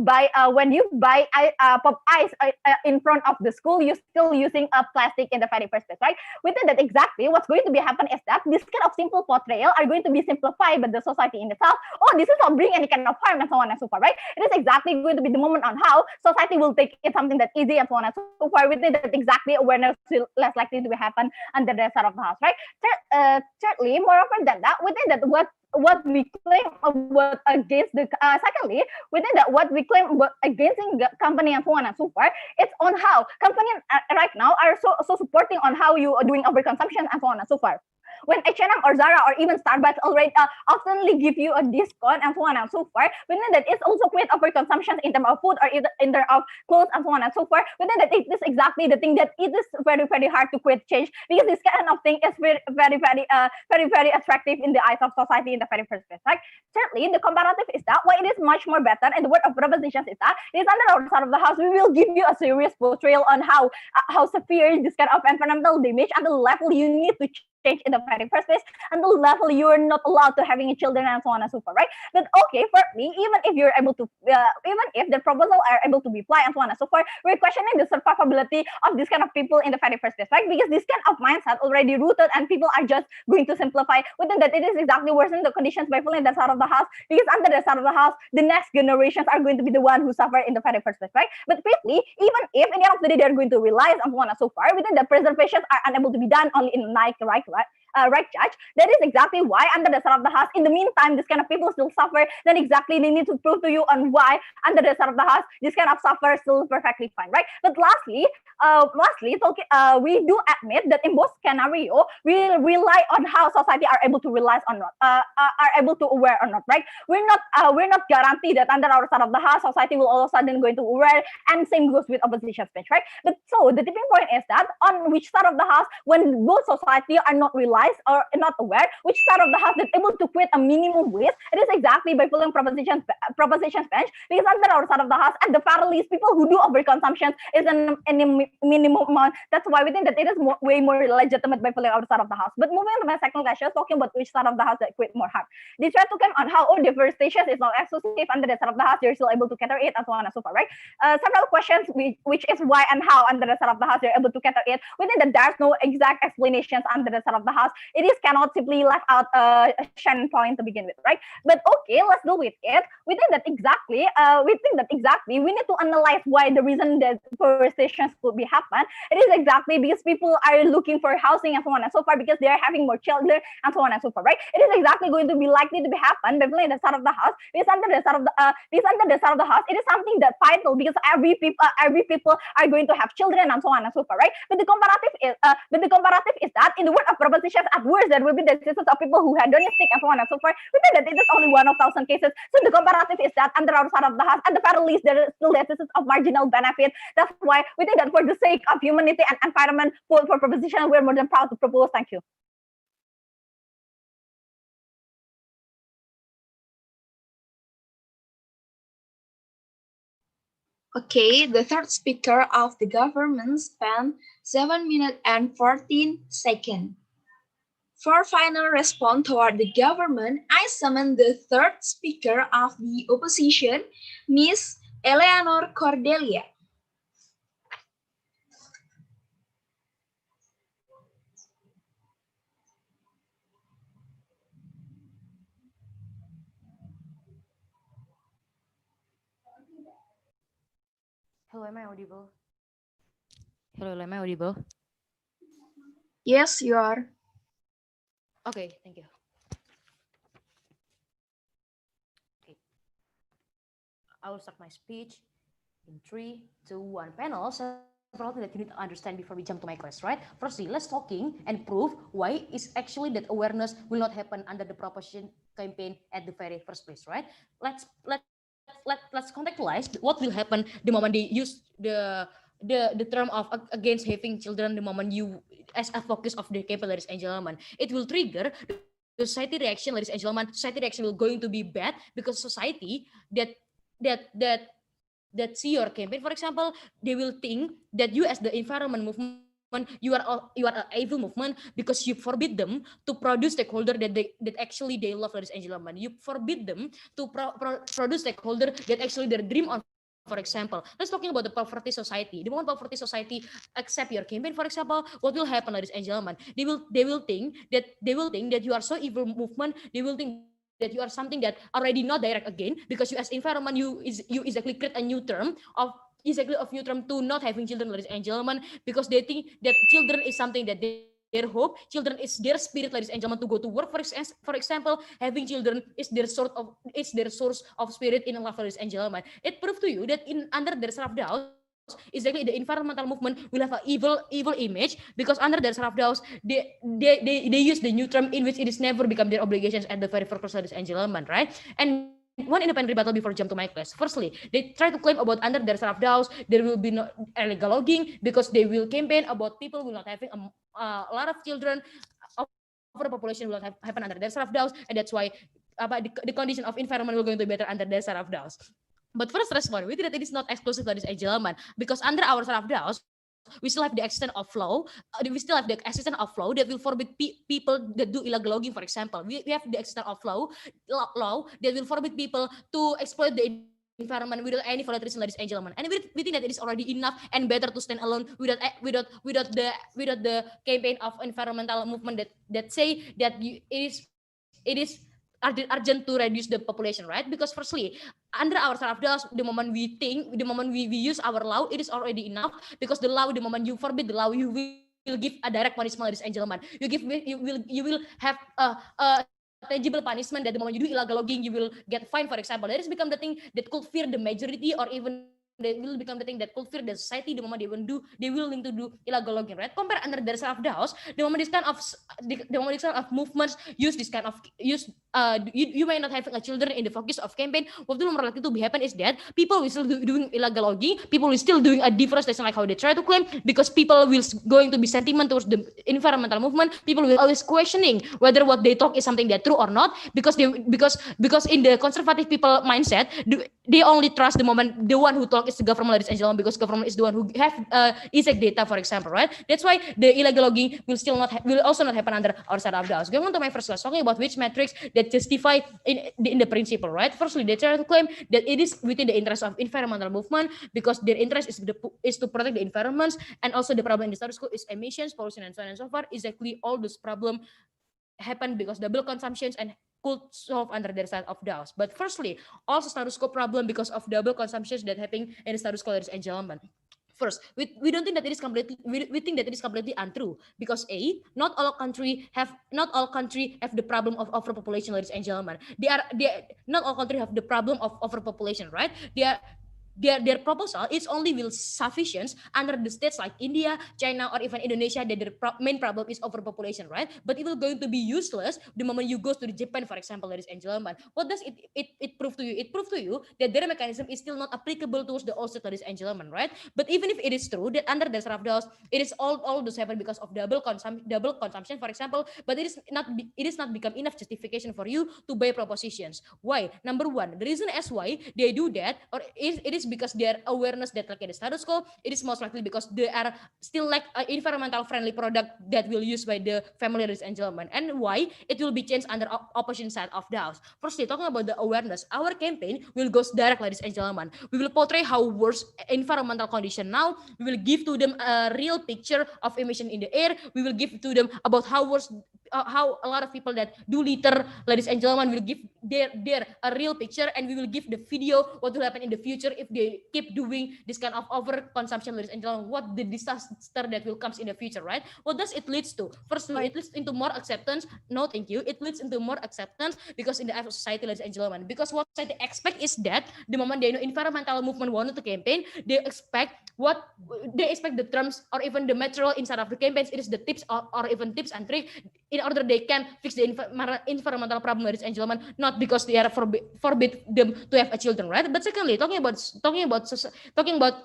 buy pop ice in front of the school, you still using a plastic in the very first place, right? We think that exactly what's going to be happen is that this kind of simple portrayal are going to be simplified by the society in itself. This is not bring any kind of harm and so on and so forth, right? It is exactly going to be the moment on how society will take it something that easy and so on and so forth. We think that exactly awareness will less likely to happen under the side of the house, right? Thirdly, moreover than that, we think that what what we claim about against the secondly, within that what we claim about against the company and so on and so forth, it's on how companies right now are so supporting on how you are doing overconsumption and so on and so forth. When H&M or Zara or even Starbucks already oftenly give you a discount and so on and so forth, within that it's also create overconsumption in terms of food or in terms of clothes and so on and so forth. Within that it is exactly the thing that it is very hard to create change, because this kind of thing is very attractive in the eyes of society in the very first place, right? Certainly, the comparative is that why it is much more better, and the word of propositions is that it is under our side of the house. We will give you a serious portrayal on how severe this kind of environmental damage and the level you need to change in the very first place, and the level you are not allowed to having children and so on and so forth, right? But okay, for me, even if you're able to, even if the proposal are able to be applied and so on and so forth, we're questioning the survivability of this kind of people in the very first place, right? Because this kind of mindset already rooted, and people are just going to simplify within that. It is exactly worsening the conditions by pulling that side of the house, because under the side of the house, the next generations are going to be the one who suffer in the very first place, right? But quickly, even if in the end of the day they're going to rely on so on and so forth, within the preservations are unable to be done only in Nike, right? Right, Judge? That is exactly why under the side of the house, in the meantime, this kind of people still suffer. Then exactly they need to prove to you on why under the side of the house, this kind of suffer still perfectly fine, right? But lastly, we do admit that in both scenario, we rely on how society are able to realize or not, are able to aware or not, right? We're not guaranteed that under our side of the house, society will all of a sudden going to aware, and same goes with opposition speech, right? But so the tipping point is that on which side of the house, when both society are not realized or not aware, which side of the house that able to create a minimum waste, it is exactly by following proposition bench, because under our side of the house, at the very least, people who do overconsumption is in a minimum amount. That's why we think that it is way more legitimate by following our side of the house. But moving to my second question, talking about which side of the house that create more harm. They try to come on how deforestation is not exclusive under the side of the house, they're still able to cater it and so on and so forth, right? Several questions, which is why and how under the side of the house they're able to cater it. We think that there's no exact explanations under the side of the house. It is cannot simply left out a shining point to begin with, right? But okay, let's deal with it. We think that exactly we need to analyze why the reason that deforestation could be happen. It is exactly because people are looking for housing and so on and so forth, because they are having more children and so on and so forth, right? It is exactly going to be likely to be happen definitely in the side of the house. Because under the side of the house, it is something that vital, because every people are going to have children and so on and so forth, right? But the comparative is that in the word of propositions, at worst there will be the cases of people who had domestic and so on and so forth. We think that it is only 1 of 1,000 cases. So the comparative is that under our side of the house, at the very least, there is still the cases of marginal benefit. That's why we think that for the sake of humanity and environment, for proposition, we're more than proud to propose. Thank you. Okay, the third speaker of the government spent 7 minutes and 14 seconds. For final response toward the government, I summon the third speaker of the opposition, Ms. Eleanor Cordelia. Hello, am I audible? Hello, am I audible? Yes, you are. Okay, thank you. Okay. I will start my speech in 3, 2, 1. Panel, several things that you need to understand before we jump to my quest, right? Firstly, let's talking and prove why is actually that awareness will not happen under the proposition campaign at the very first place, right? Let's contextualize what will happen the moment they use the term of against having children, the moment you as a focus of the campaign, ladies and gentlemen. It will trigger the society reaction, ladies and gentlemen. Society reaction will going to be bad, because society that see your campaign, for example, they will think that you as the environment movement, you are an evil movement, because you forbid them to produce stakeholder that actually they love, ladies and gentlemen. You forbid them to produce stakeholder that actually their dream on. For example, let's talking about the poverty society. The moment poverty society accept your campaign, for example, what will happen, ladies and gentlemen? They will think that you are so evil movement. They will think that you are something that already not direct again, because you as environment you exactly create a new term to not having children, ladies and gentlemen, because they think that children is something that they their hope. Children is their spirit, ladies and gentlemen, to go to work. For example, having children is their source of spirit in life, ladies and gentlemen. It proved to you that under their self-doubt, exactly the environmental movement will have an evil image, because under their self-doubt, they use the new term in which it is never become their obligations at the very first place, ladies and gentlemen, right? And one independent rebuttal before jump to my class. Firstly, they try to claim about under their self-doubts there will be no illegal logging, because they will campaign about people will not having a lot of children. Overpopulation will not happen under their self-doubts, and that's why the condition of environment will going to be better under their self-doubts. But first respond, we think that it is not exclusive, ladies and gentlemen, because under our self-doubts, we still have the existence of law. We still have the existence of law that will forbid people that do illegal logging, for example. We have the existence of law that will forbid people to exploit the environment without any valid reason, ladies and gentlemen. And we think that it is already enough and better to stand alone without the campaign of environmental movement that say that it is urgent to reduce the population, right? Because firstly, under our self-doubts, the moment we use our law, it is already enough, because the law, the moment you forbid the law, you will give a direct punishment, ladies and gentlemen. You will have a tangible punishment, that the moment you do illegal logging, you will get fined, for example. That has become the thing that could fear the majority, or even they will become the thing that could fear the society the moment they willing to do illegal logging, right? Compare under their self-doubts, the moment this kind of movements use this kind of you may not having a children in the focus of campaign. What will more likely to be happen is that people will still doing illegal logging, people will still doing a deforestation like how they try to claim, because people will going to be sentiment towards the environmental movement. People will always questioning whether what they talk is something that true or not, because in the conservative people mindset, they only trust the one who talk is the government, ladies and gentlemen, because government is the one who have IREC data, for example, right? That's why the illegal logging will also not happen under our self-doubts. Going on to my first class, talking about which metrics that justify in the principle, right? Firstly, they try to claim that it is within the interest of environmental movement, because their interest is to protect the environments, and also the problem in the status quo is emissions, pollution, and so on and so forth. Exactly all those problems happen because double consumptions and could solve under their set of doubts. But firstly, also status quo problem because of double consumptions that happen in the status quo, ladies and gentlemen. First, we don't think that it is completely we think that it is completely untrue, because not all country have the problem of overpopulation, ladies and gentlemen. Not all country have the problem of overpopulation, right? Their proposal is only will sufficient under the states like India, China, or even Indonesia that their main problem is overpopulation, right? But it will going to be useless the moment you go to the Japan, for example, ladies and gentlemen. What does it prove to you? It proves to you that their mechanism is still not applicable towards the all states, ladies and gentlemen, right? But even if it is true that under the self-doubts, it is all those happen because of double consumption, for example, but it is not become enough justification for you to buy propositions. Why? Number one, the reason as why they do that, or it is because their awareness that like the status quo, it is most likely because they are still like an environmental friendly product that will used by the family, ladies and gentlemen. And why it will be changed under opposition side of the house. Firstly, talking about the awareness, our campaign will go direct, ladies and gentlemen. We will portray how worse environmental condition now. We will give to them a real picture of emission in the air. We will give to them about how worse how a lot of people that do litter, ladies and gentlemen, will give their a real picture, and we will give the video what will happen in the future if they keep doing this kind of over consumption, ladies and gentlemen, what the disaster that will comes in the future, right? What does it leads to? First, it leads into more acceptance. No, thank you. It leads into more acceptance because in the society, ladies and gentlemen, because what society expect is that the moment they know environmental movement wanted to campaign, they expect the terms or even the material inside of the campaigns. It is the tips or even tips and tricks in order they can fix the environmental problem, ladies and gentlemen, not because they are forbid them to have a children, right? But secondly, talking about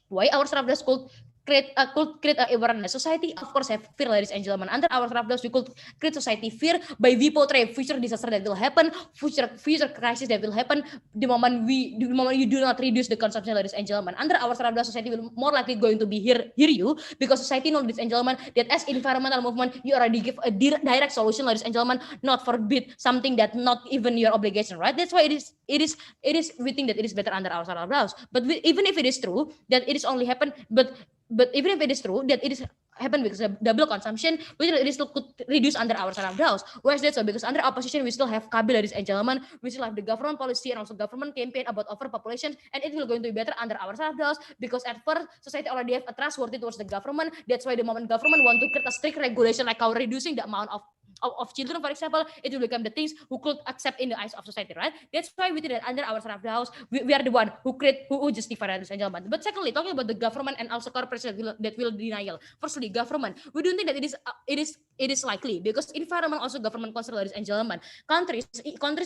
why our self-doubts could create a awareness. Society, of course, have fear, ladies and gentlemen. Under our self-doubts, we could create society fear by we portray future disaster that will happen, future crisis that will happen the moment you do not reduce the consumption, ladies and gentlemen. Under our self-doubts, society will more likely going to be hear you, because society knows, ladies and gentlemen, that as environmental movement, you already give a direct solution, ladies and gentlemen, not forbid something that not even your obligation, right? That's why it is we think that it is better under our self-doubts. But even if it is true that it is only happen, but even if it is true that it is happen because of double consumption, which it is could reduce under our side of the house. Why is that so? Because under opposition, we still have Kabil, ladies and gentlemen, we still have the government policy and also government campaign about overpopulation, and it will going to be better under our side of the house because at first society already have a trustworthy towards the government. That's why the moment government want to create a strict regulation like how reducing the amount of children, for example, it will become the things who could accept in the eyes of society, right? That's why we did that under our side of the house. We are the one who justify that, ladies and gentlemen. But secondly, talking about the government and also corporation that will denial. Firstly, government. We don't think that it is likely because environment also government concern, ladies and gentlemen. Countries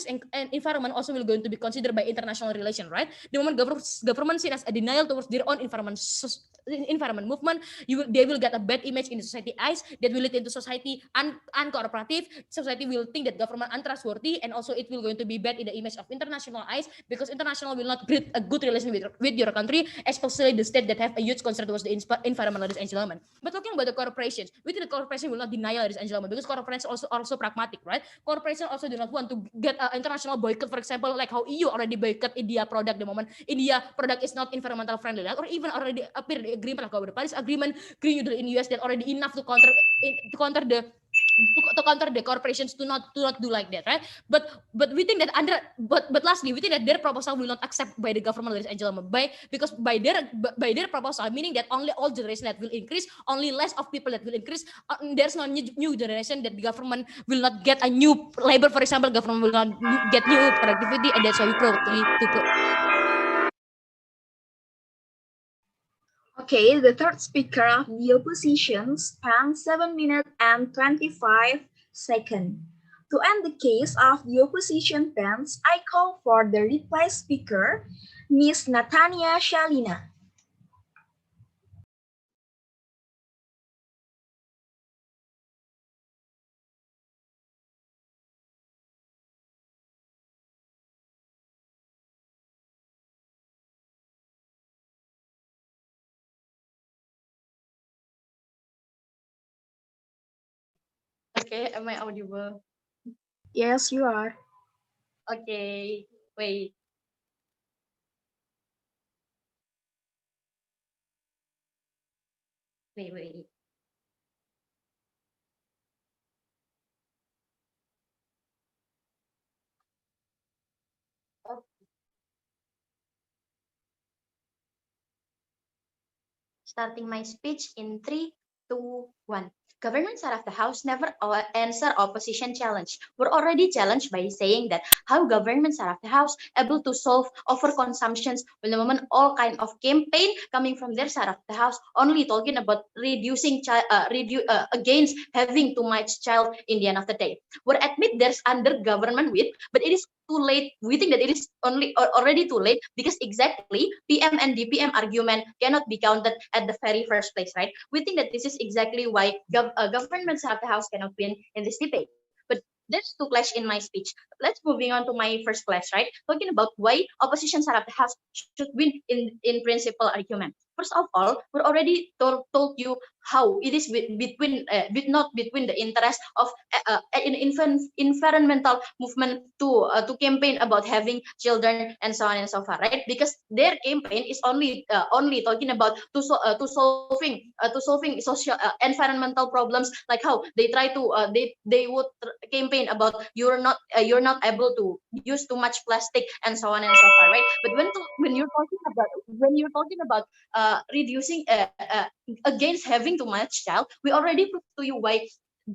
and environment also will going to be considered by international relation, right? The moment government seen as a denial towards their own environment movement, they will get a bad image in the society eyes that will lead into society uncooperative. Society will think that government untrustworthy, and also it will going to be bad in the image of international eyes because international will not build a good relation with your country, especially the state that have a huge concern towards the environment, ladies and gentlemen. But talking about the corporations, we think the corporation will not deny, ladies and gentlemen, because corporations also pragmatic, right? Corporations also do not want to get international boycott, for example, like how EU already boycott India product the moment India product is not environmental friendly, right? Or even already appear the agreement like the Paris Agreement, Green New Deal in US that already enough to counter the corporations to not do like that, right? But we think that but lastly, we think that their proposal will not accept by the government, ladies and gentlemen, because by their proposal, meaning that only old generation that will increase, only less of people that will increase. There's no new generation that the government will not get a new labor, for example, government will not get new productivity, and that's why we probably to. Okay, the third speaker of the opposition spent 7 minutes and 25 seconds. To end the case of the opposition pens, I call for the reply speaker, Ms. Natania Shalina. Okay, am I audible? Yes, you are. Okay, wait. Wait. Oh, starting my speech in 3, 2, 1. Government side of the house never answer opposition challenge. We're already challenged by saying that how government side of the house able to solve overconsumptions when the moment all kind of campaign coming from their side of the house only talking about reducing against having too much child in the end of the day. We admit there's under government with, but it is too late. We think that it is already too late because exactly PM and DPM argument cannot be counted at the very first place, right? We think that this is exactly why government side of the house cannot win in this debate. But there's two clash in my speech. Let's moving on to my first clash, right? Talking about why opposition side of the house should win in principle argument. First of all, we already told you how it is not between the interest of an environmental movement to campaign about having children and so on and so forth, right? Because their campaign is only talking about to solving social environmental problems, like how they try to they would campaign about you're not able to use too much plastic and so on and so forth, right? But when you're talking about reducing against having too much child, we already proved to you why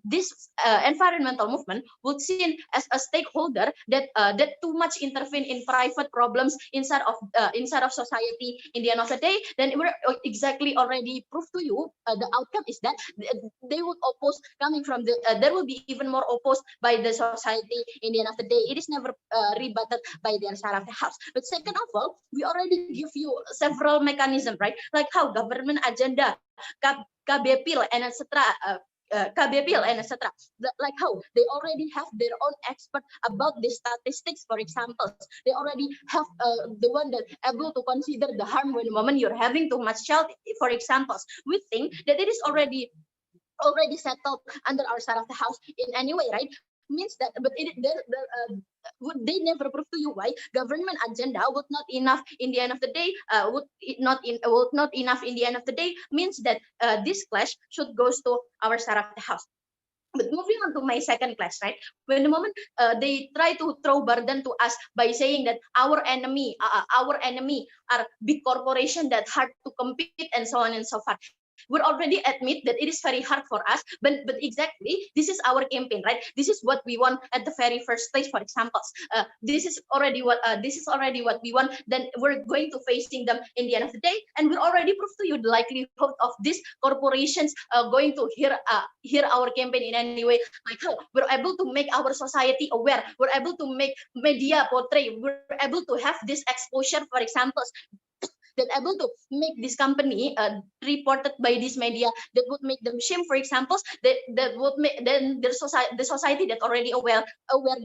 this environmental movement would seen as a stakeholder that too much intervene in private problems inside of society in the end of the day. Then we're exactly already proved to you the outcome is that they would oppose coming from the there will be even more opposed by the society in the end of the day. It is never rebutted by their side of the house. But second of all, we already give you several mechanisms, right? Like how government agenda, KBPIL, and etc. KBPIL and etc. Like how they already have their own expert about the statistics, for example. They already have the one that able to consider the harm when the moment you're having too much child, for example. We think that it is already settled under our side of the house in any way, right? means that, but they never prove to you why government agenda would not enough in the end of the day, would not enough in the end of the day, means that this clash should goes to our side of the house. But moving on to my second class, right? When the moment they try to throw burden to us by saying that our enemy are big corporation that hard to compete and so on and so forth. We already admit that it is very hard for us, but exactly this is our campaign, right? This is what we want at the very first place. For examples, this is already what we want. Then we're going to facing them in the end of the day, and we already prove to you the likelihood of these corporations going to hear our campaign in any way. Like how we're able to make our society aware, we're able to make media portray, we're able to have this exposure, for examples, that able to make this company reported by this media, that would make them shame, for examples, that would make then the society that already aware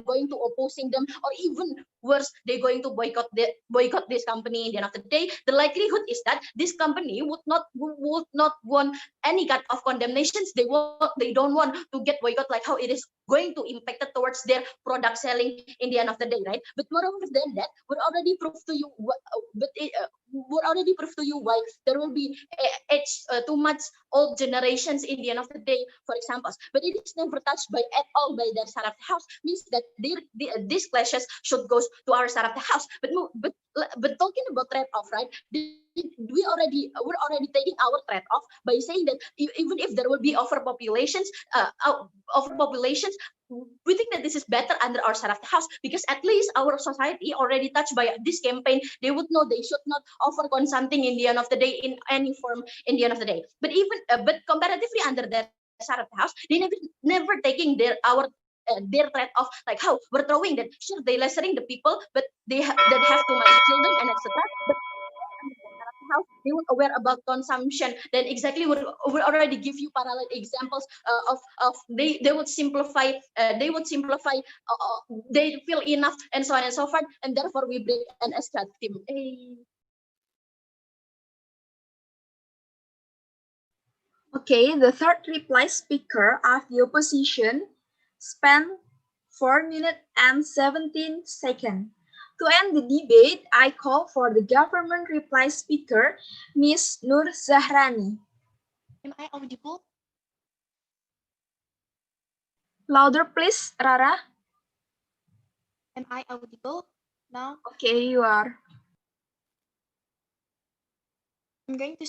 going to opposing them, or even worse, they're going to boycott this company. In the end of the day, the likelihood is that this company would not want any kind of condemnations. They don't want to get boycott, like how it is going to impact it towards their product selling in the end of the day, right? But moreover than that, we're already proved to you would already prove to you why there will be too much old generations in the end of the day, for examples. But it is never touched by at all by their side of the house, means that these clashes should go to our side of the house. But talking about trade-off, right? We're already taking our trade-off by saying that even if there will be overpopulations, we think that this is better under our side of the house, because at least our society already touched by this campaign. They would know they should not overcome something in the end of the day in any form in the end of the day. But but comparatively under their side of the house, they never taking their threat of like how we're throwing that. Sure, they lessening the people, but that have too much children and etc. But how they were aware about consumption, then exactly would already give you parallel examples of they would simplify they feel enough and so on and so forth, and therefore we break an SCAT team. Okay, the third reply speaker of the opposition spent 4 minutes and 17 seconds. To end the debate, I call for the government reply speaker, Ms. Nur Zahrani. Am I audible? Louder, please, Rara. Am I audible now? Okay, you are. I'm going to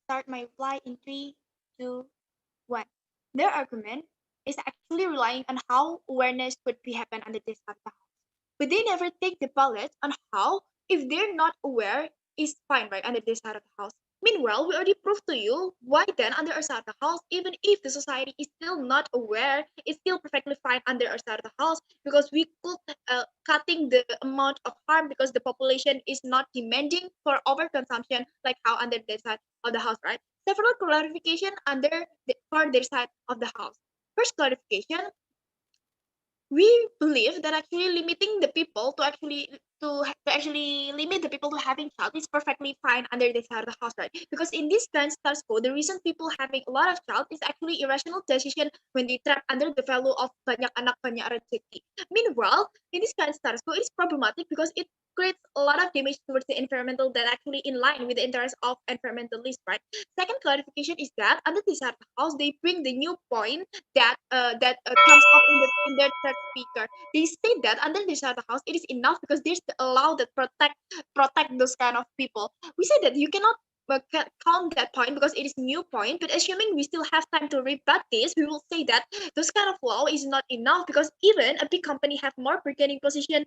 start my reply in 3, 2, 1. Their argument is actually relying on how awareness would be happen under this side of the house. But they never take the bullet on how, if they're not aware, is fine, right, under this side of the house. Meanwhile, we already proved to you why then under our side of the house, even if the society is still not aware, it's still perfectly fine under our side of the house, because we could cutting the amount of harm because the population is not demanding for overconsumption like how under their side of the house, right? Several clarification for their side of the house. First clarification, we believe that actually limiting the people to actually limit the people to having child is perfectly fine under this side of the house, right? Because in this current status quo, the reason people having a lot of child is actually irrational decision when they trap under the value of banyak anak banyak rezeki. Meanwhile, in this current status quo, it's problematic because it creates a lot of damage towards the environmental that actually in line with the interest of environmentalists, right? Second clarification is that under this side of the house, they bring the new point that comes up in their third speaker. They say that under this side of the house, it is enough because there's the law that protect those kind of people. We say that you cannot count that point because it is new point, but assuming we still have time to rebut this, we will say that this kind of law is not enough because even a big company have more bargaining position,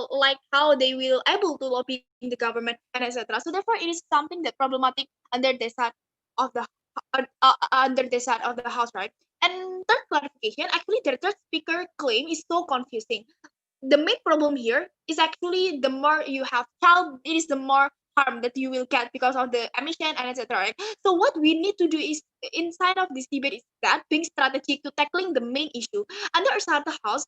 like how they will able to lobby in the government and etc. So therefore, it is something that problematic under the side of the under the side of the house, right? And third clarification, actually, their third speaker claim is so confusing. The main problem here is actually the more you have child, it is the more harm that you will get because of the emission and etc. Right? So what we need to do is inside of this debate is that being strategic to tackling the main issue. Under our side of the house,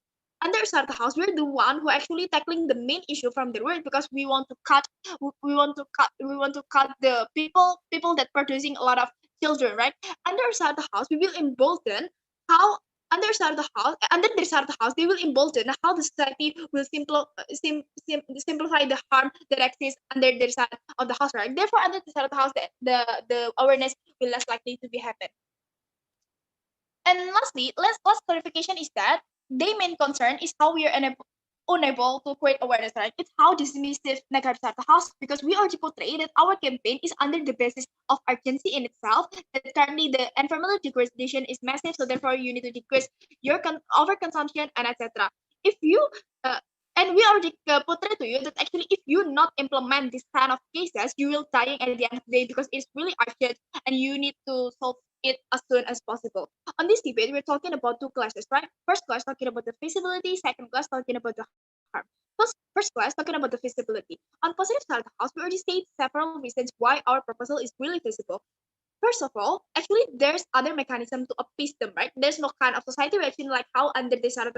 we're the one who actually tackling the main issue from the root because we want to cut the people that producing a lot of children, right? Under our side of the house, we will embolden how under the side of the house, they will embolden how the society will simplify the harm that exists under the side of the house, right? Therefore, under the side of the house, the awareness will less likely to be happen. And lastly, last clarification is that their main concern is how we are unable to create awareness, right? It's how dismissive negative side of the house, because we already portray that our campaign is under the basis of urgency in itself, that currently the environmental degradation is massive, so therefore you need to decrease your overconsumption and etc. If you and we already portray to you that actually if you not implement this kind of cases, you will dying at the end of the day, because it's really urgent and you need to solve it as soon as possible. On this debate, we're talking about two classes, right? First class talking about the feasibility, second class talking about the harm. First class talking about the feasibility. On positive side of the house, we already state several reasons why our proposal is really feasible. First of all, actually, there's other mechanism to appease them, right? There's no kind of society reaction like how under the side of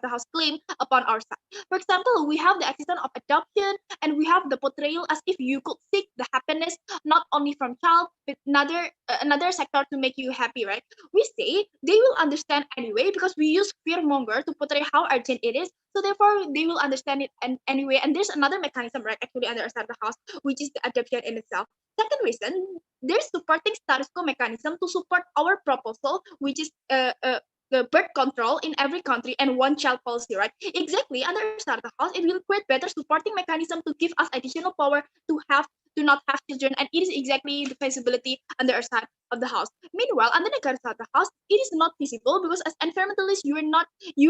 the house claim upon our side. For example, we have the existence of adoption, and we have the portrayal as if you could seek the happiness not only from child but another sector to make you happy, right? We say they will understand anyway, because we use fearmonger to portray how urgent it is. So therefore, they will understand it anyway. And there's another mechanism, right, actually under our side of the house, which is the adoption in itself. Second reason, there's supporting status quo mechanism to support our proposal, which is the birth control in every country and one child policy, right? Exactly. Under side of the house, it will create better supporting mechanism to give us additional power to not have children, and it is exactly the feasibility under our side of the house. Meanwhile, under the side of the house, it is not feasible, because as environmentalists, you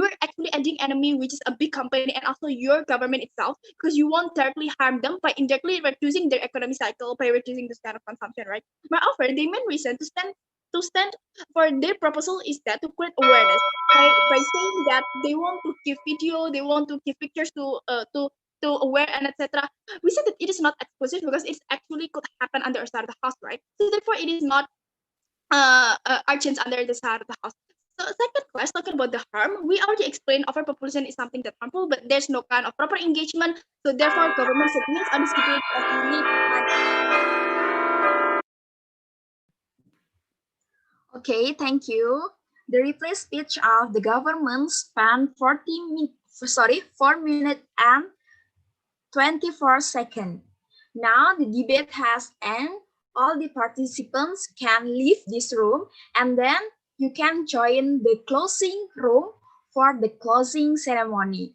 are actually adding enemy, which is a big company and also your government itself, because you won't directly harm them by indirectly reducing their economic cycle by reducing this kind of consumption, right? Moreover, the main reason to stand for their proposal is that to create awareness by saying that they want to give video, they want to give pictures to aware and etc. We said that it is not exclusive, because it actually could happen under a side of the house, right? So therefore, it is not urgent under the side of the house. So second class talking about the harm, we already explained overpopulation is something that's harmful, but there's no kind of proper engagement. So therefore, government segments on this debate as we need. Okay, thank you. The replay speech of the government spanned 4 minutes and 24 seconds. Now the debate has ended. All the participants can leave this room, and then you can join the closing room for the closing ceremony.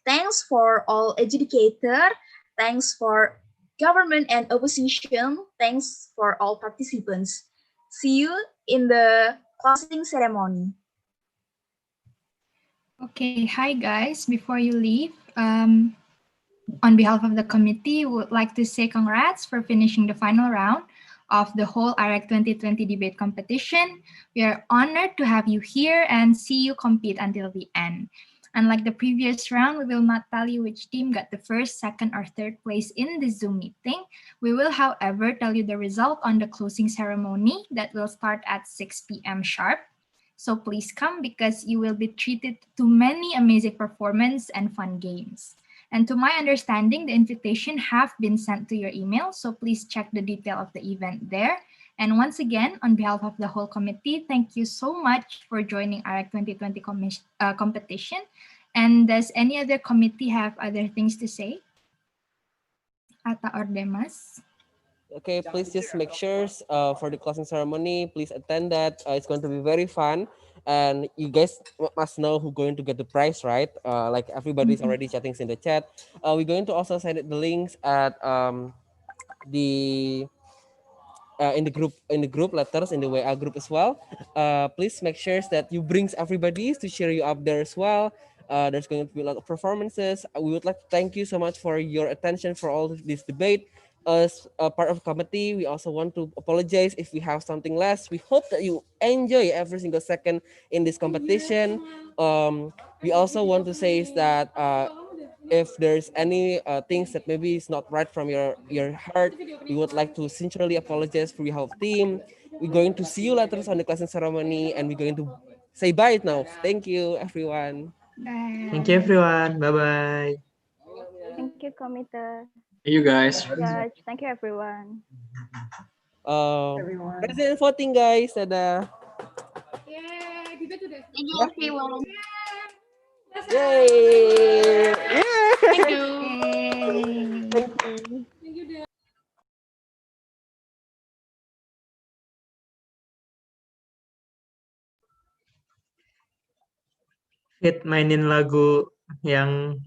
Thanks for all educators. Thanks for government and opposition. Thanks for all participants. See you in the closing ceremony. Okay, hi guys. Before you leave, on behalf of the committee, we would like to say congrats for finishing the final round of the whole IREC 2020 debate competition. We are honored to have you here and see you compete until the end. Unlike the previous round, we will not tell you which team got the first, second, or third place in the Zoom meeting. We will, however, tell you the result on the closing ceremony that will start at 6 p.m. sharp. So please come, because you will be treated to many amazing performance and fun games. And to my understanding, the invitation have been sent to your email, so please check the detail of the event there. And once again, on behalf of the whole committee, thank you so much for joining IREC 2020 competition. And does any other committee have other things to say? Ata or Demas? Okay, please just make sure for the closing ceremony, please attend that. It's going to be very fun. And you guys must know who's going to get the prize, right? Like everybody's already chatting in the chat. We're going to also send the links at the in the group letters in the WA group as well. Please make sure that you brings everybody to cheer you up there as well. There's going to be a lot of performances. We would like to thank you so much for your attention for all of this debate. As a part of the committee, we also want to apologize if we have something less. We hope that you enjoy every single second in this competition. We also want to say is that if there's any things that maybe is not right from your heart, we would like to sincerely apologize for your whole team. We're going to see you later on the closing ceremony, and we're going to say bye now. Thank you, everyone. Bye. Thank you, everyone. Bye-bye. Thank you, committee. See you guys. Judge. Thank you, everyone. President voting, guys. Dadah. Yeah, Thank you, everyone. Yay! Thank you. Thank you. Hit mainin lagu yang